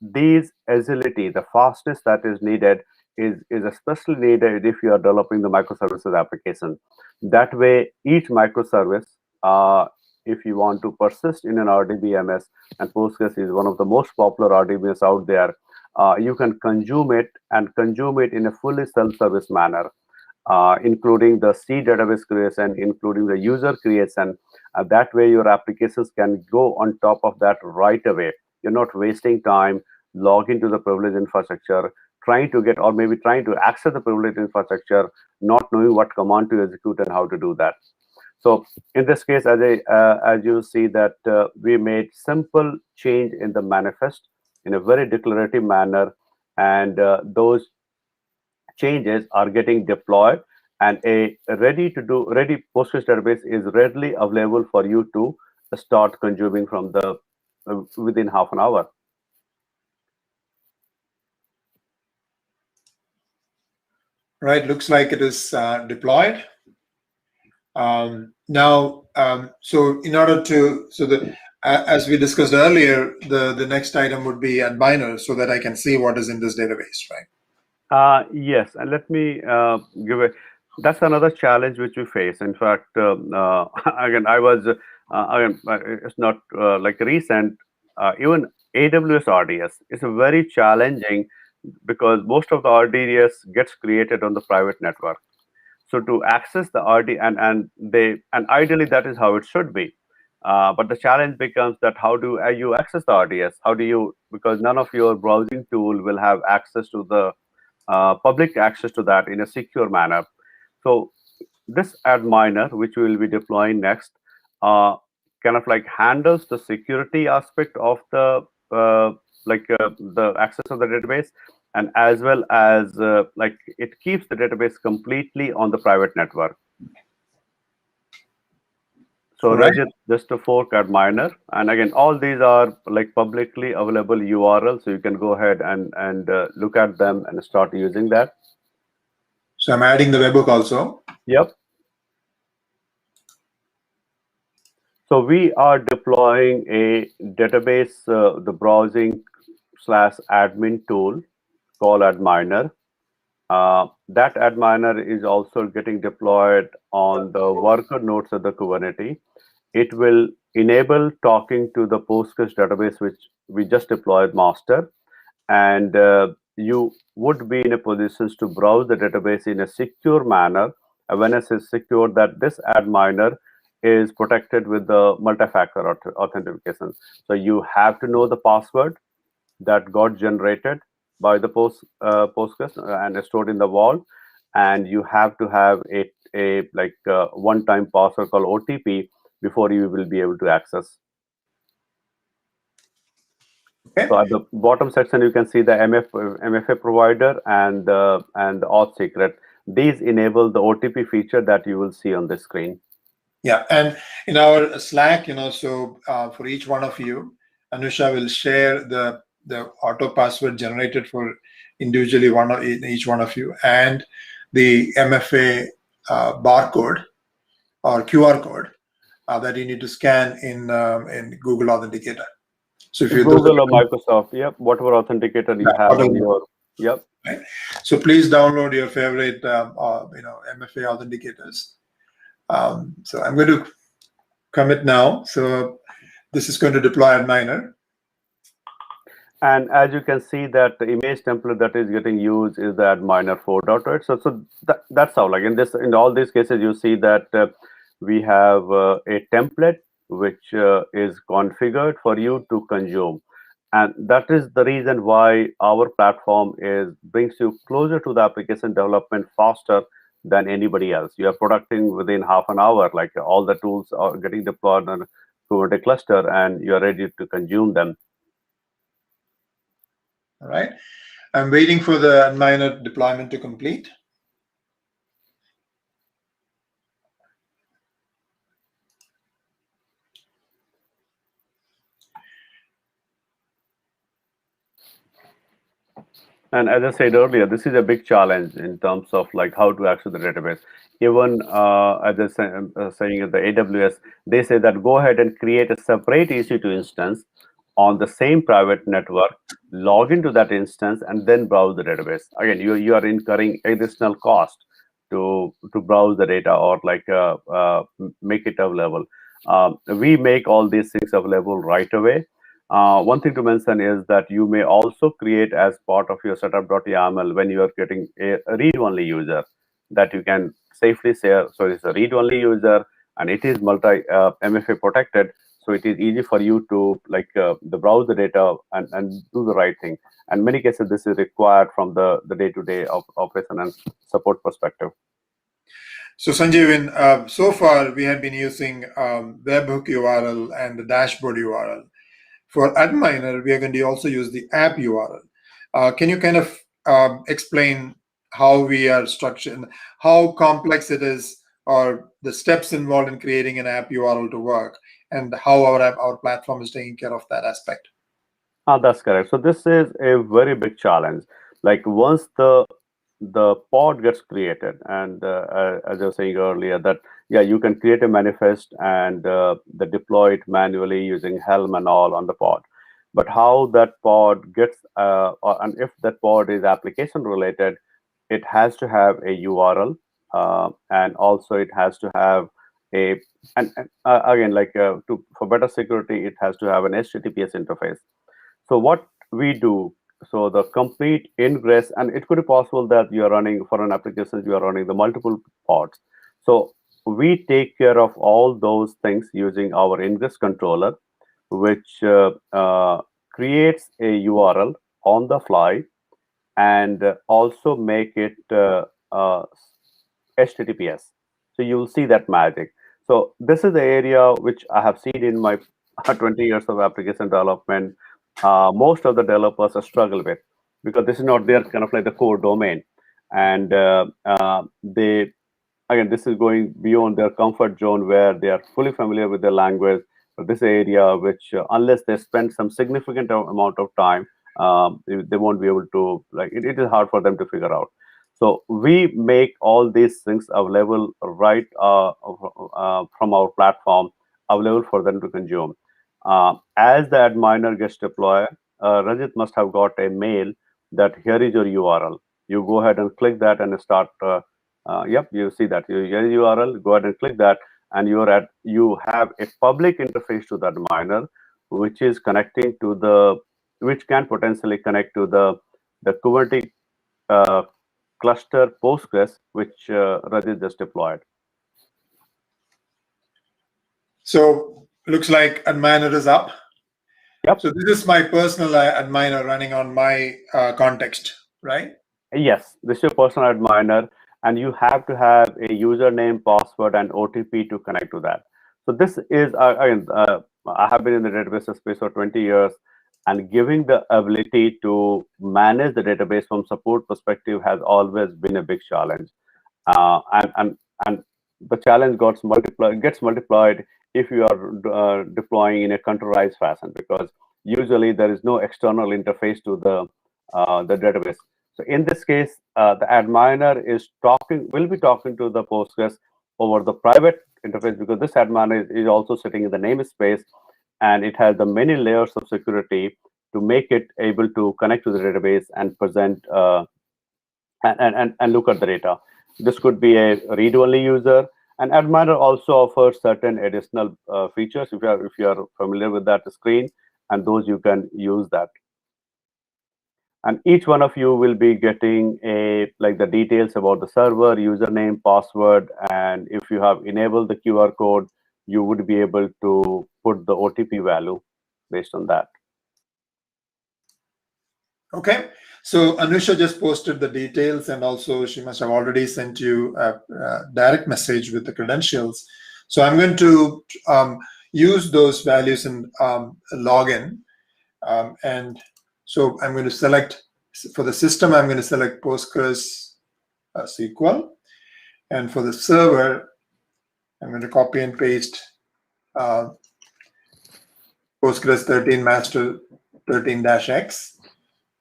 these agility, the fastness that is needed is especially needed if you are developing the microservices application. That way, each microservice, if you want to persist in an RDBMS, and Postgres is one of the most popular RDBMS out there, you can consume it in a fully self-service manner, including the C database creation, including the user creation. That way, your applications can go on top of that right away. You're not wasting time, log into the privileged infrastructure, trying to get, or maybe trying to access the privileged infrastructure, not knowing what command to execute and how to do that. So in this case, as you see that we made simple change in the manifest in a very declarative manner, and those changes are getting deployed, and a ready Postgres database is readily available for you to start consuming from the within half an hour. Right, looks like it is deployed. Now, so in order to, as we discussed earlier, the next item would be Adminer, so that I can see what is in this database, right? Yes, and let me give a. That's another challenge which we face. In fact, again, I was again, it's not like recent. Even AWS RDS is a very challenging, because most of the RDS gets created on the private network. So to access the RD and ideally that is how it should be. But the challenge becomes that how do you access the RDS? How do you, because none of your browsing tool will have access to the public access to that in a secure manner. So this Adminer, which we will be deploying next, kind of like handles the security aspect of the the access of the database, and as well as like it keeps the database completely on the private network. So Right. Rajit, just to fork Adminer, and again, all these are like publicly available URLs, so you can go ahead and look at them and start using that. So I'm adding the webhook also. Yep. So we are deploying a database, the browsing/admin tool called Adminer. That Adminer is also getting deployed on the worker nodes of the Kubernetes. It will enable talking to the Postgres database, which we just deployed master, and you would be in a position to browse the database in a secure manner. When it is secure, that this Adminer is protected with the multi-factor authentication. So you have to know the password that got generated by the Postgres and stored in the vault, and you have to have a one-time password called OTP before you will be able to access. Okay. So at the bottom section, you can see the MFA provider and the auth secret. These enable the OTP feature that you will see on the screen. Yeah, and in our Slack, so for each one of you, Anusha will share the auto password generated for individually each one of you, and the MFA barcode or QR code that you need to scan in Google Authenticator. So if you Google or Microsoft, yep, whatever authenticator you have on your, yep. Right. So please download your favorite MFA authenticators. So I'm going to commit now. So this is going to deploy Adminer. And as you can see, that the image template that is getting used is the Adminer 4.8. So that's how, like in all these cases, you see that we have a template which is configured for you to consume. And that is the reason why our platform brings you closer to the application development faster than anybody else. You are producing within half an hour, like all the tools are getting deployed on Kubernetes cluster, and you are ready to consume them. All right. I'm waiting for the Adminer deployment to complete. And as I said earlier, this is a big challenge in terms of like how to access the database. Even as I saying at the AWS, they say that go ahead and create a separate EC2 instance on the same private network, log into that instance, and then browse the database. Again, you are incurring additional cost to browse the data or like make it available. We make all these things available right away. One thing to mention is that you may also create as part of your setup.yaml when you are getting a read-only user that you can safely share. So it's a read-only user and it is MFA protected. So it is easy for you to browse the data and do the right thing. And many cases, this is required from the day-to-day of operation and support perspective. So Sanjeev, so far we have been using webhook URL and the dashboard URL. For Adminer, we are going to also use the app URL. Can you kind of explain how we are structured, how complex it is, or the steps involved in creating an app URL to work, and how our platform is taking care of that aspect? That's correct. So this is a very big challenge. Like once the pod gets created, and as I was saying earlier, that yeah, you can create a manifest and deploy it manually using Helm and all on the pod. But how that pod gets, and if that pod is application related, it has to have a URL, and also it has to have again, for better security, it has to have an HTTPS interface. So what we do, so the complete ingress, and it could be possible that you are running for an application, you are running the multiple pods. So we take care of all those things using our ingress controller, which creates a URL on the fly and also make it HTTPS. So you'll see that magic. So this is the area which I have seen in my 20 years of application development. Most of the developers struggle with, because this is not their kind of like the core domain, and they, again, this is going beyond their comfort zone where they are fully familiar with the language. But this area which unless they spend some significant amount of time, they won't be able to, like, it is hard for them to figure out. So we make all these things available right from our platform, available for them to consume. As the adminer gets deployed, Rajat must have got a mail that here is your URL. You go ahead and click that and start. Yep, you see that here is URL. Go ahead and click that, and you have a public interface to the adminer, which is connecting to which can potentially connect to the Kubernetes cluster Postgres, which Rajat just deployed. So looks like adminer is up. Yep. So this is my personal adminer running on my context, right? Yes, this is your personal adminer, and you have to have a username, password, and OTP to connect to that. So this is, again, I have been in the database space for 20 years, and giving the ability to manage the database from support perspective has always been a big challenge. And the challenge gets multiplied if you are deploying in a containerized fashion, because usually there is no external interface to the database. So in this case, the adminer will be talking to the Postgres over the private interface, because this adminer is also sitting in the namespace, and it has the many layers of security to make it able to connect to the database and present and look at the data. This could be a read-only user. And adminer also offers certain additional features if you are familiar with that screen, and those you can use that. And each one of you will be getting the details about the server, username, password, and if you have enabled the QR code, you would be able to put the OTP value based on that. Okay, so Anusha just posted the details, and also she must have already sent you a direct message with the credentials. So I'm going to use those values in login. And so I'm going to select, for the system, I'm going to select Postgres SQL. And for the server, I'm going to copy and paste Postgres 13 master 13-X.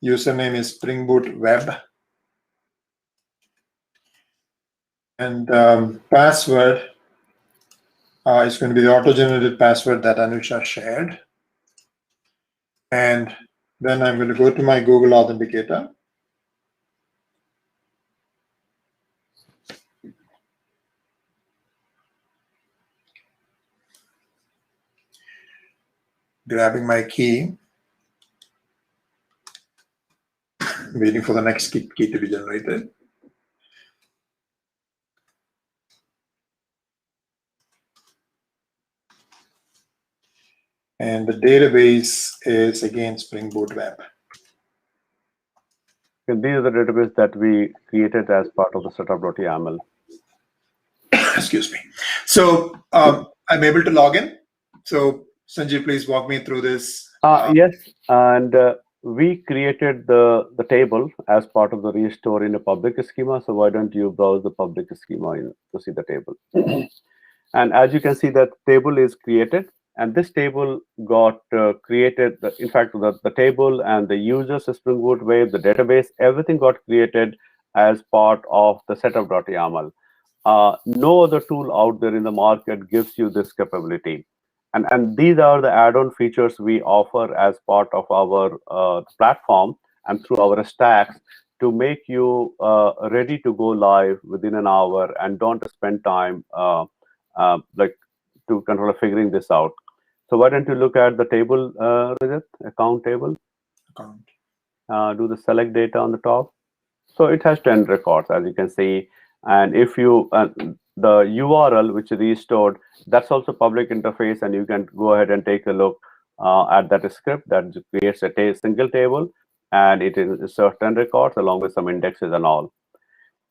Username is Springboot web. And password is going to be the auto-generated password that Anusha shared. And then I'm going to go to my Google Authenticator. Grabbing my key. Waiting for the next key to be generated. And the database is again Springboot web. And these are the database that we created as part of the setup.yaml. Excuse me. So I'm able to log in. So Sanjeev, please walk me through this. Yes, and we created the table as part of the restore in a public schema. So why don't you browse the public schema to see the table? And as you can see, that table is created, and this table got created. In fact, the table and the users, Springboot web, the database, everything got created as part of the setup.yaml. No other tool out there in the market gives you this capability. And these are the add-on features we offer as part of our platform and through our stacks to make you ready to go live within an hour and don't spend time to kind of figuring this out. So why don't you look at the table, Rajat, account table? Account. Do the select data on the top. So it has 10 records, as you can see. And if you, the URL which is restored, that's also public interface, and you can go ahead and take a look at that script that creates a single table, and it is certain records along with some indexes and all.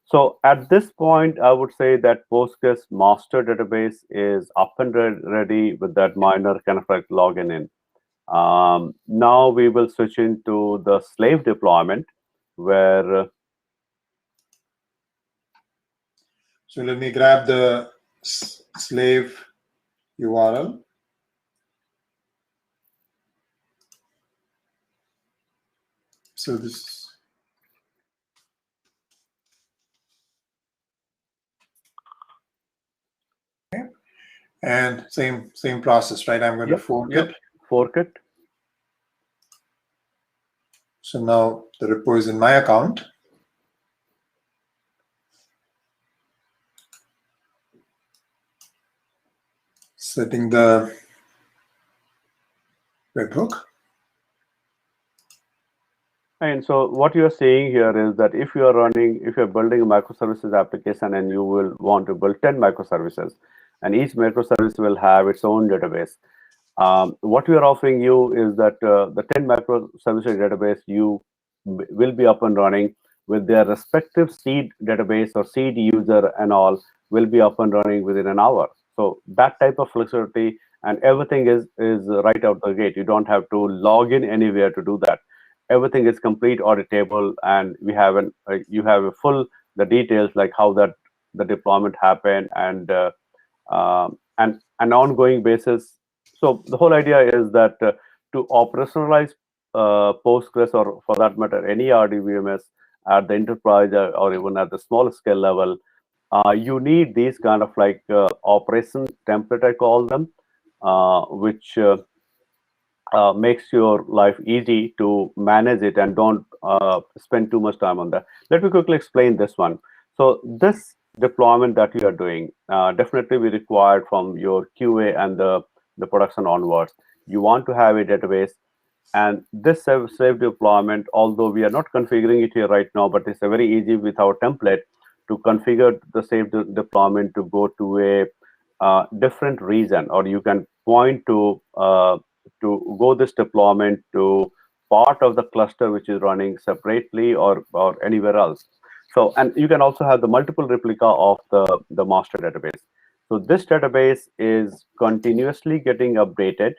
So at this point, I would say that Postgres Master database is up and ready with that minor kind of like login in. Now we will switch into the slave deployment, where so let me grab the slave URL. So this. Okay. And same process, right? I'm going to fork it. Fork it. So now the repo is in my account. Setting the webhook. And so what you're saying here is that if you're building a microservices application and you will want to build 10 microservices, and each microservice will have its own database, what we are offering you is that the 10 microservices database will be up and running with their respective seed database or seed user and all will be up and running within an hour. So that type of flexibility, and everything is right out the gate. You don't have to log in anywhere to do that. Everything is complete auditable, and we have you have a full the details like how the deployment happened and an ongoing basis. So the whole idea is that to operationalize Postgres, or for that matter any RDBMS at the enterprise or even at the small scale level, you need these kind of like operation template, I call them, which makes your life easy to manage it and don't spend too much time on that. Let me quickly explain this one. So this deployment that you are doing definitely be required from your QA and the production onwards. You want to have a database, and this slave deployment, although we are not configuring it here right now, but it's a very easy with our template to configure the slave deployment to go to a different region, or you can point to go this deployment to part of the cluster which is running separately or anywhere else. So, and you can also have the multiple replica of the master database. So this database is continuously getting updated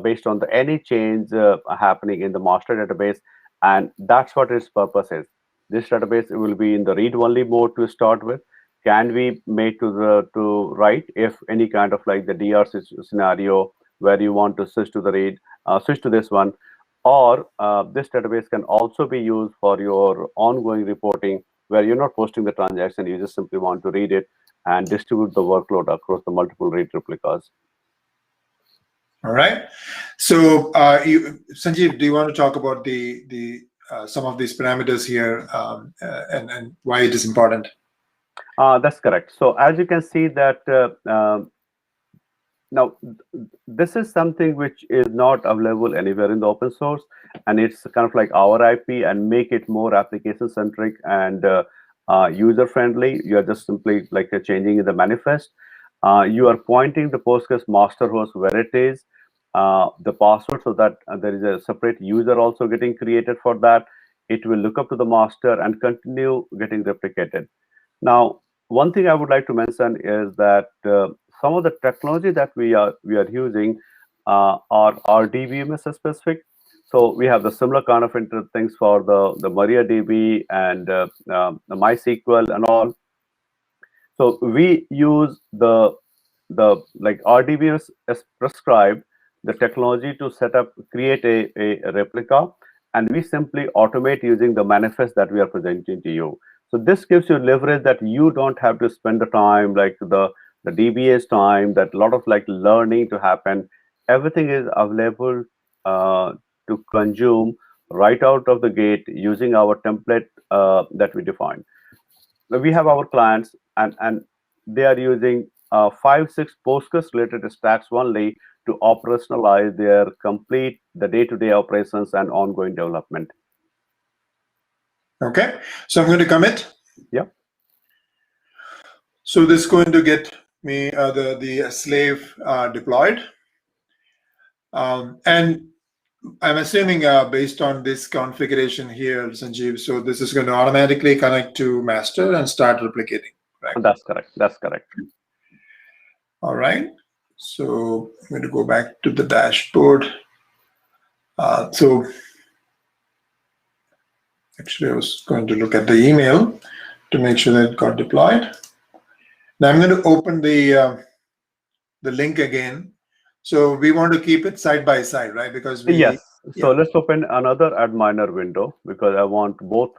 based on any change happening in the master database, and that's what its purpose is. This database will be in the read-only mode to start with. Can be made to write if any kind of like the DR scenario where you want to switch to the read, switch to this one, or this database can also be used for your ongoing reporting where you're not posting the transaction, you just simply want to read it and distribute the workload across the multiple read replicas. All right. So, Sanjeev, do you want to talk about the some of these parameters here and why it is important? That's correct. So as you can see that now this is something which is not available anywhere in the open source, and it's kind of like our IP and make it more application-centric and user-friendly. You are just simply like changing in the manifest. You are pointing the Postgres master host where it is, the password, so that there is a separate user also getting created for that. It will look up to the master and continue getting replicated. Now, one thing I would like to mention is that some of the technology that we are using are RDBMS specific. So we have the similar kind of things for the MariaDB and the MySQL and all. So we use the like RDBMS as prescribed the technology to create a replica, and we simply automate using the manifest that we are presenting to you. So this gives you leverage that you don't have to spend the time like the DBA's time, that a lot of like learning to happen. Everything is available to consume right out of the gate using our template that we define. We have our clients and they are using 5-6 Postgres related stacks only to operationalize their complete the day-to-day operations and ongoing development. Okay, so I'm going to commit. Yeah. So this is going to get me the slave deployed, and I'm assuming based on this configuration here, Sanjeev, so this is going to automatically connect to master and start replicating, right? That's correct. That's correct. All right. So I'm going to go back to the dashboard. So actually, I was going to look at the email to make sure that it got deployed. Now I'm going to open the link again. So we want to keep it side by side, right? Because we yes. So let's open another adminer window because I want both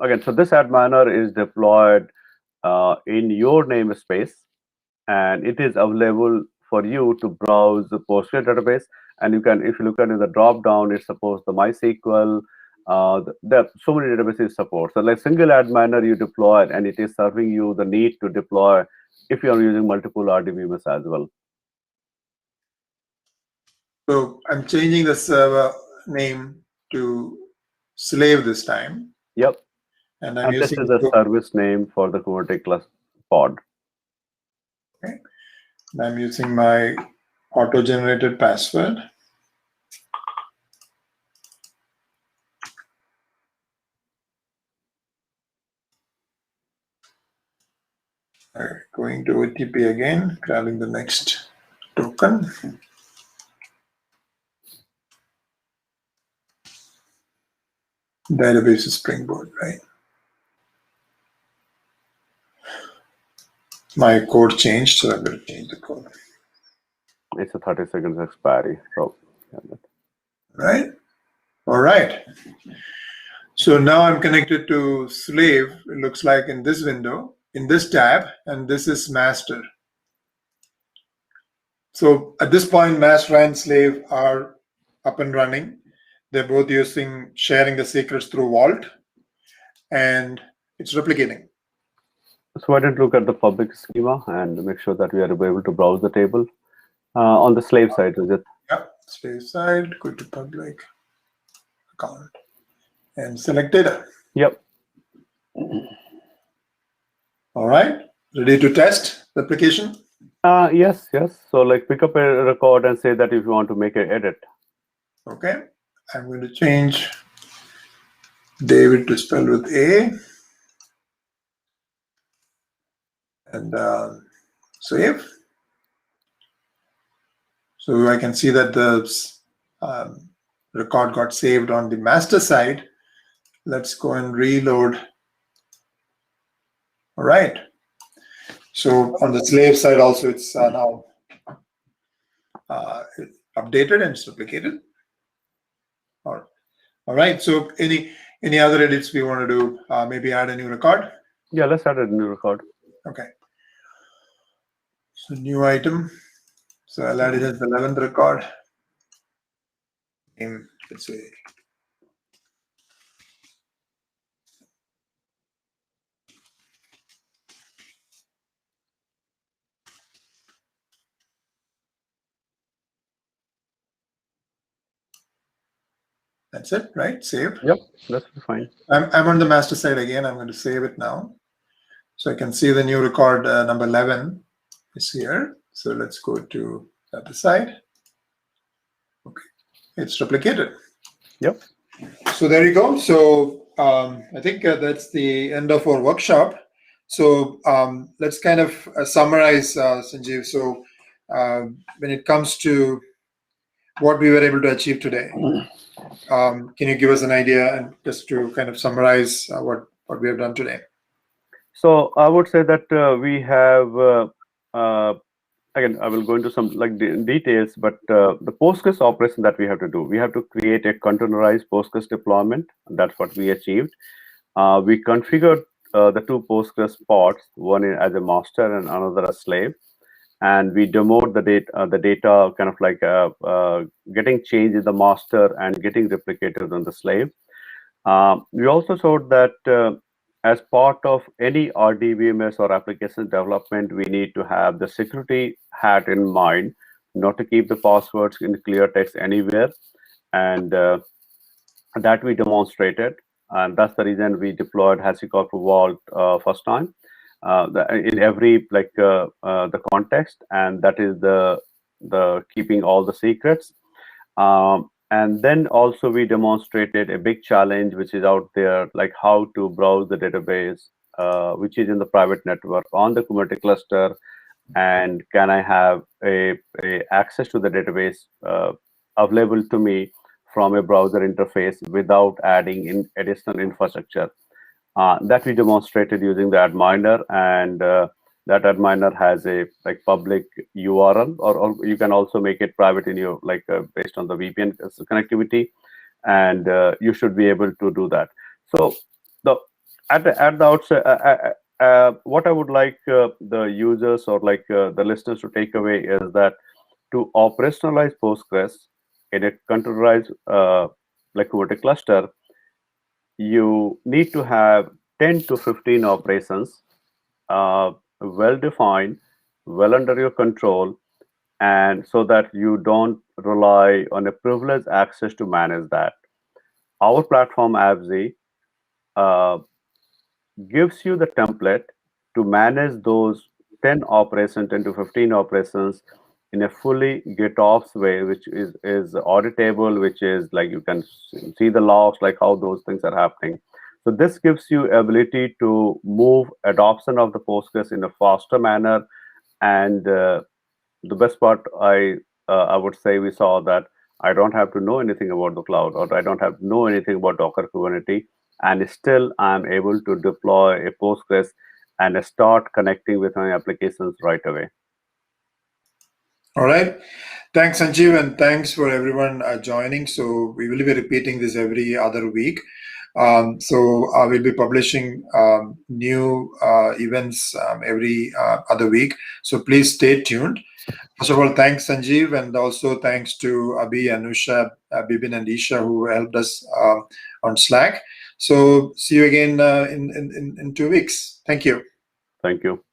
again. So this adminer is deployed in your namespace. and it is available for you to browse the Postgres database. And you can, if you look at in the drop down, it supports the MySQL. There are so many databases support. So like single adminer you deploy, and it is serving you the need to deploy if you are using multiple RDBMS as well. So I'm changing the server name to Slave this time. Yep. And I'm this using is the service name for the Kubernetes pod. Okay. And I'm using my auto-generated password. Going to OTP again, grabbing the next token. Database is Springboot, right? My code changed, so I'm going to change the code. It's a 30 seconds expiry. So, right. All right. So now I'm connected to Slave. It looks like in this window, in this tab, and this is Master. So at this point, Master and Slave are up and running. They're both sharing the secrets through Vault, and it's replicating. So why don't you look at the public schema and make sure that we are able to browse the table on the slave side, is it? Yeah, slave side, go to public account and select data. Yep. All right, ready to test the application? Yes. So like pick up a record and say that if you want to make an edit. Okay, I'm going to change David to spell with A. And save. So I can see that the record got saved on the master side. Let's go and reload. All right. So on the slave side also, it's now updated and it's replicated. All right. So any other edits we want to do? Maybe add a new record. Yeah, let's add a new record. Okay. So new item. So I'll add it as the 11th record. Name, let's say. That's it, right? Save. Yep, that's fine. I'm on the master side again. I'm going to save it now. So I can see the new record number 11 is here. So let's go to the other side. Okay, it's replicated. Yep. So there you go. So I think that's the end of our workshop. So let's kind of summarize, Sanjeev. So when it comes to what we were able to achieve today, can you give us an idea and just to kind of summarize what we have done today? So I would say that we have again, I will go into some like details, but the Postgres operation that we have to do, we have to create a containerized Postgres deployment. That's what we achieved. We configured the two Postgres pods, one as a master and another as slave, and we demoed the data kind of like getting changed in the master and getting replicated on the slave. We also showed that as part of any RDBMS or application development, we need to have the security hat in mind, not to keep the passwords in clear text anywhere. And that we demonstrated. And that's the reason we deployed HashiCorp Vault first time in every the context. And that is the keeping all the secrets. And then also we demonstrated a big challenge which is out there, like how to browse the database, which is in the private network on the Kubernetes cluster, and can I have a access to the database available to me from a browser interface without adding in additional infrastructure. That we demonstrated using the adminer, and that adminer has a public URL, or you can also make it private in your based on the VPN connectivity, and you should be able to do that. So at the outset, what I would like the users or like the listeners to take away is that to operationalize Postgres in a containerized like Kubernetes cluster, you need to have 10 to 15 operations, well defined, well under your control, and so that you don't rely on a privileged access to manage that. Our platform, AppZ, uh, gives you the template to manage those 10 operations, 10 to 15 operations in a fully GitOps way, which is auditable, which is like you can see the logs, like how those things are happening. So this gives you ability to move adoption of the Postgres in a faster manner. And the best part, I would say we saw that I don't have to know anything about the cloud, or I don't have to know anything about Docker Kubernetes, and still I'm able to deploy a Postgres and start connecting with my applications right away. All right. Thanks, Sanjeev, and thanks for everyone joining. So we will be repeating this every other week. So I will be publishing new events every other week. So please stay tuned. First of all, thanks, Sanjeev, and also thanks to Abhi, Anusha, Bibin, and Isha who helped us on Slack. So see you again in 2 weeks. Thank you. Thank you.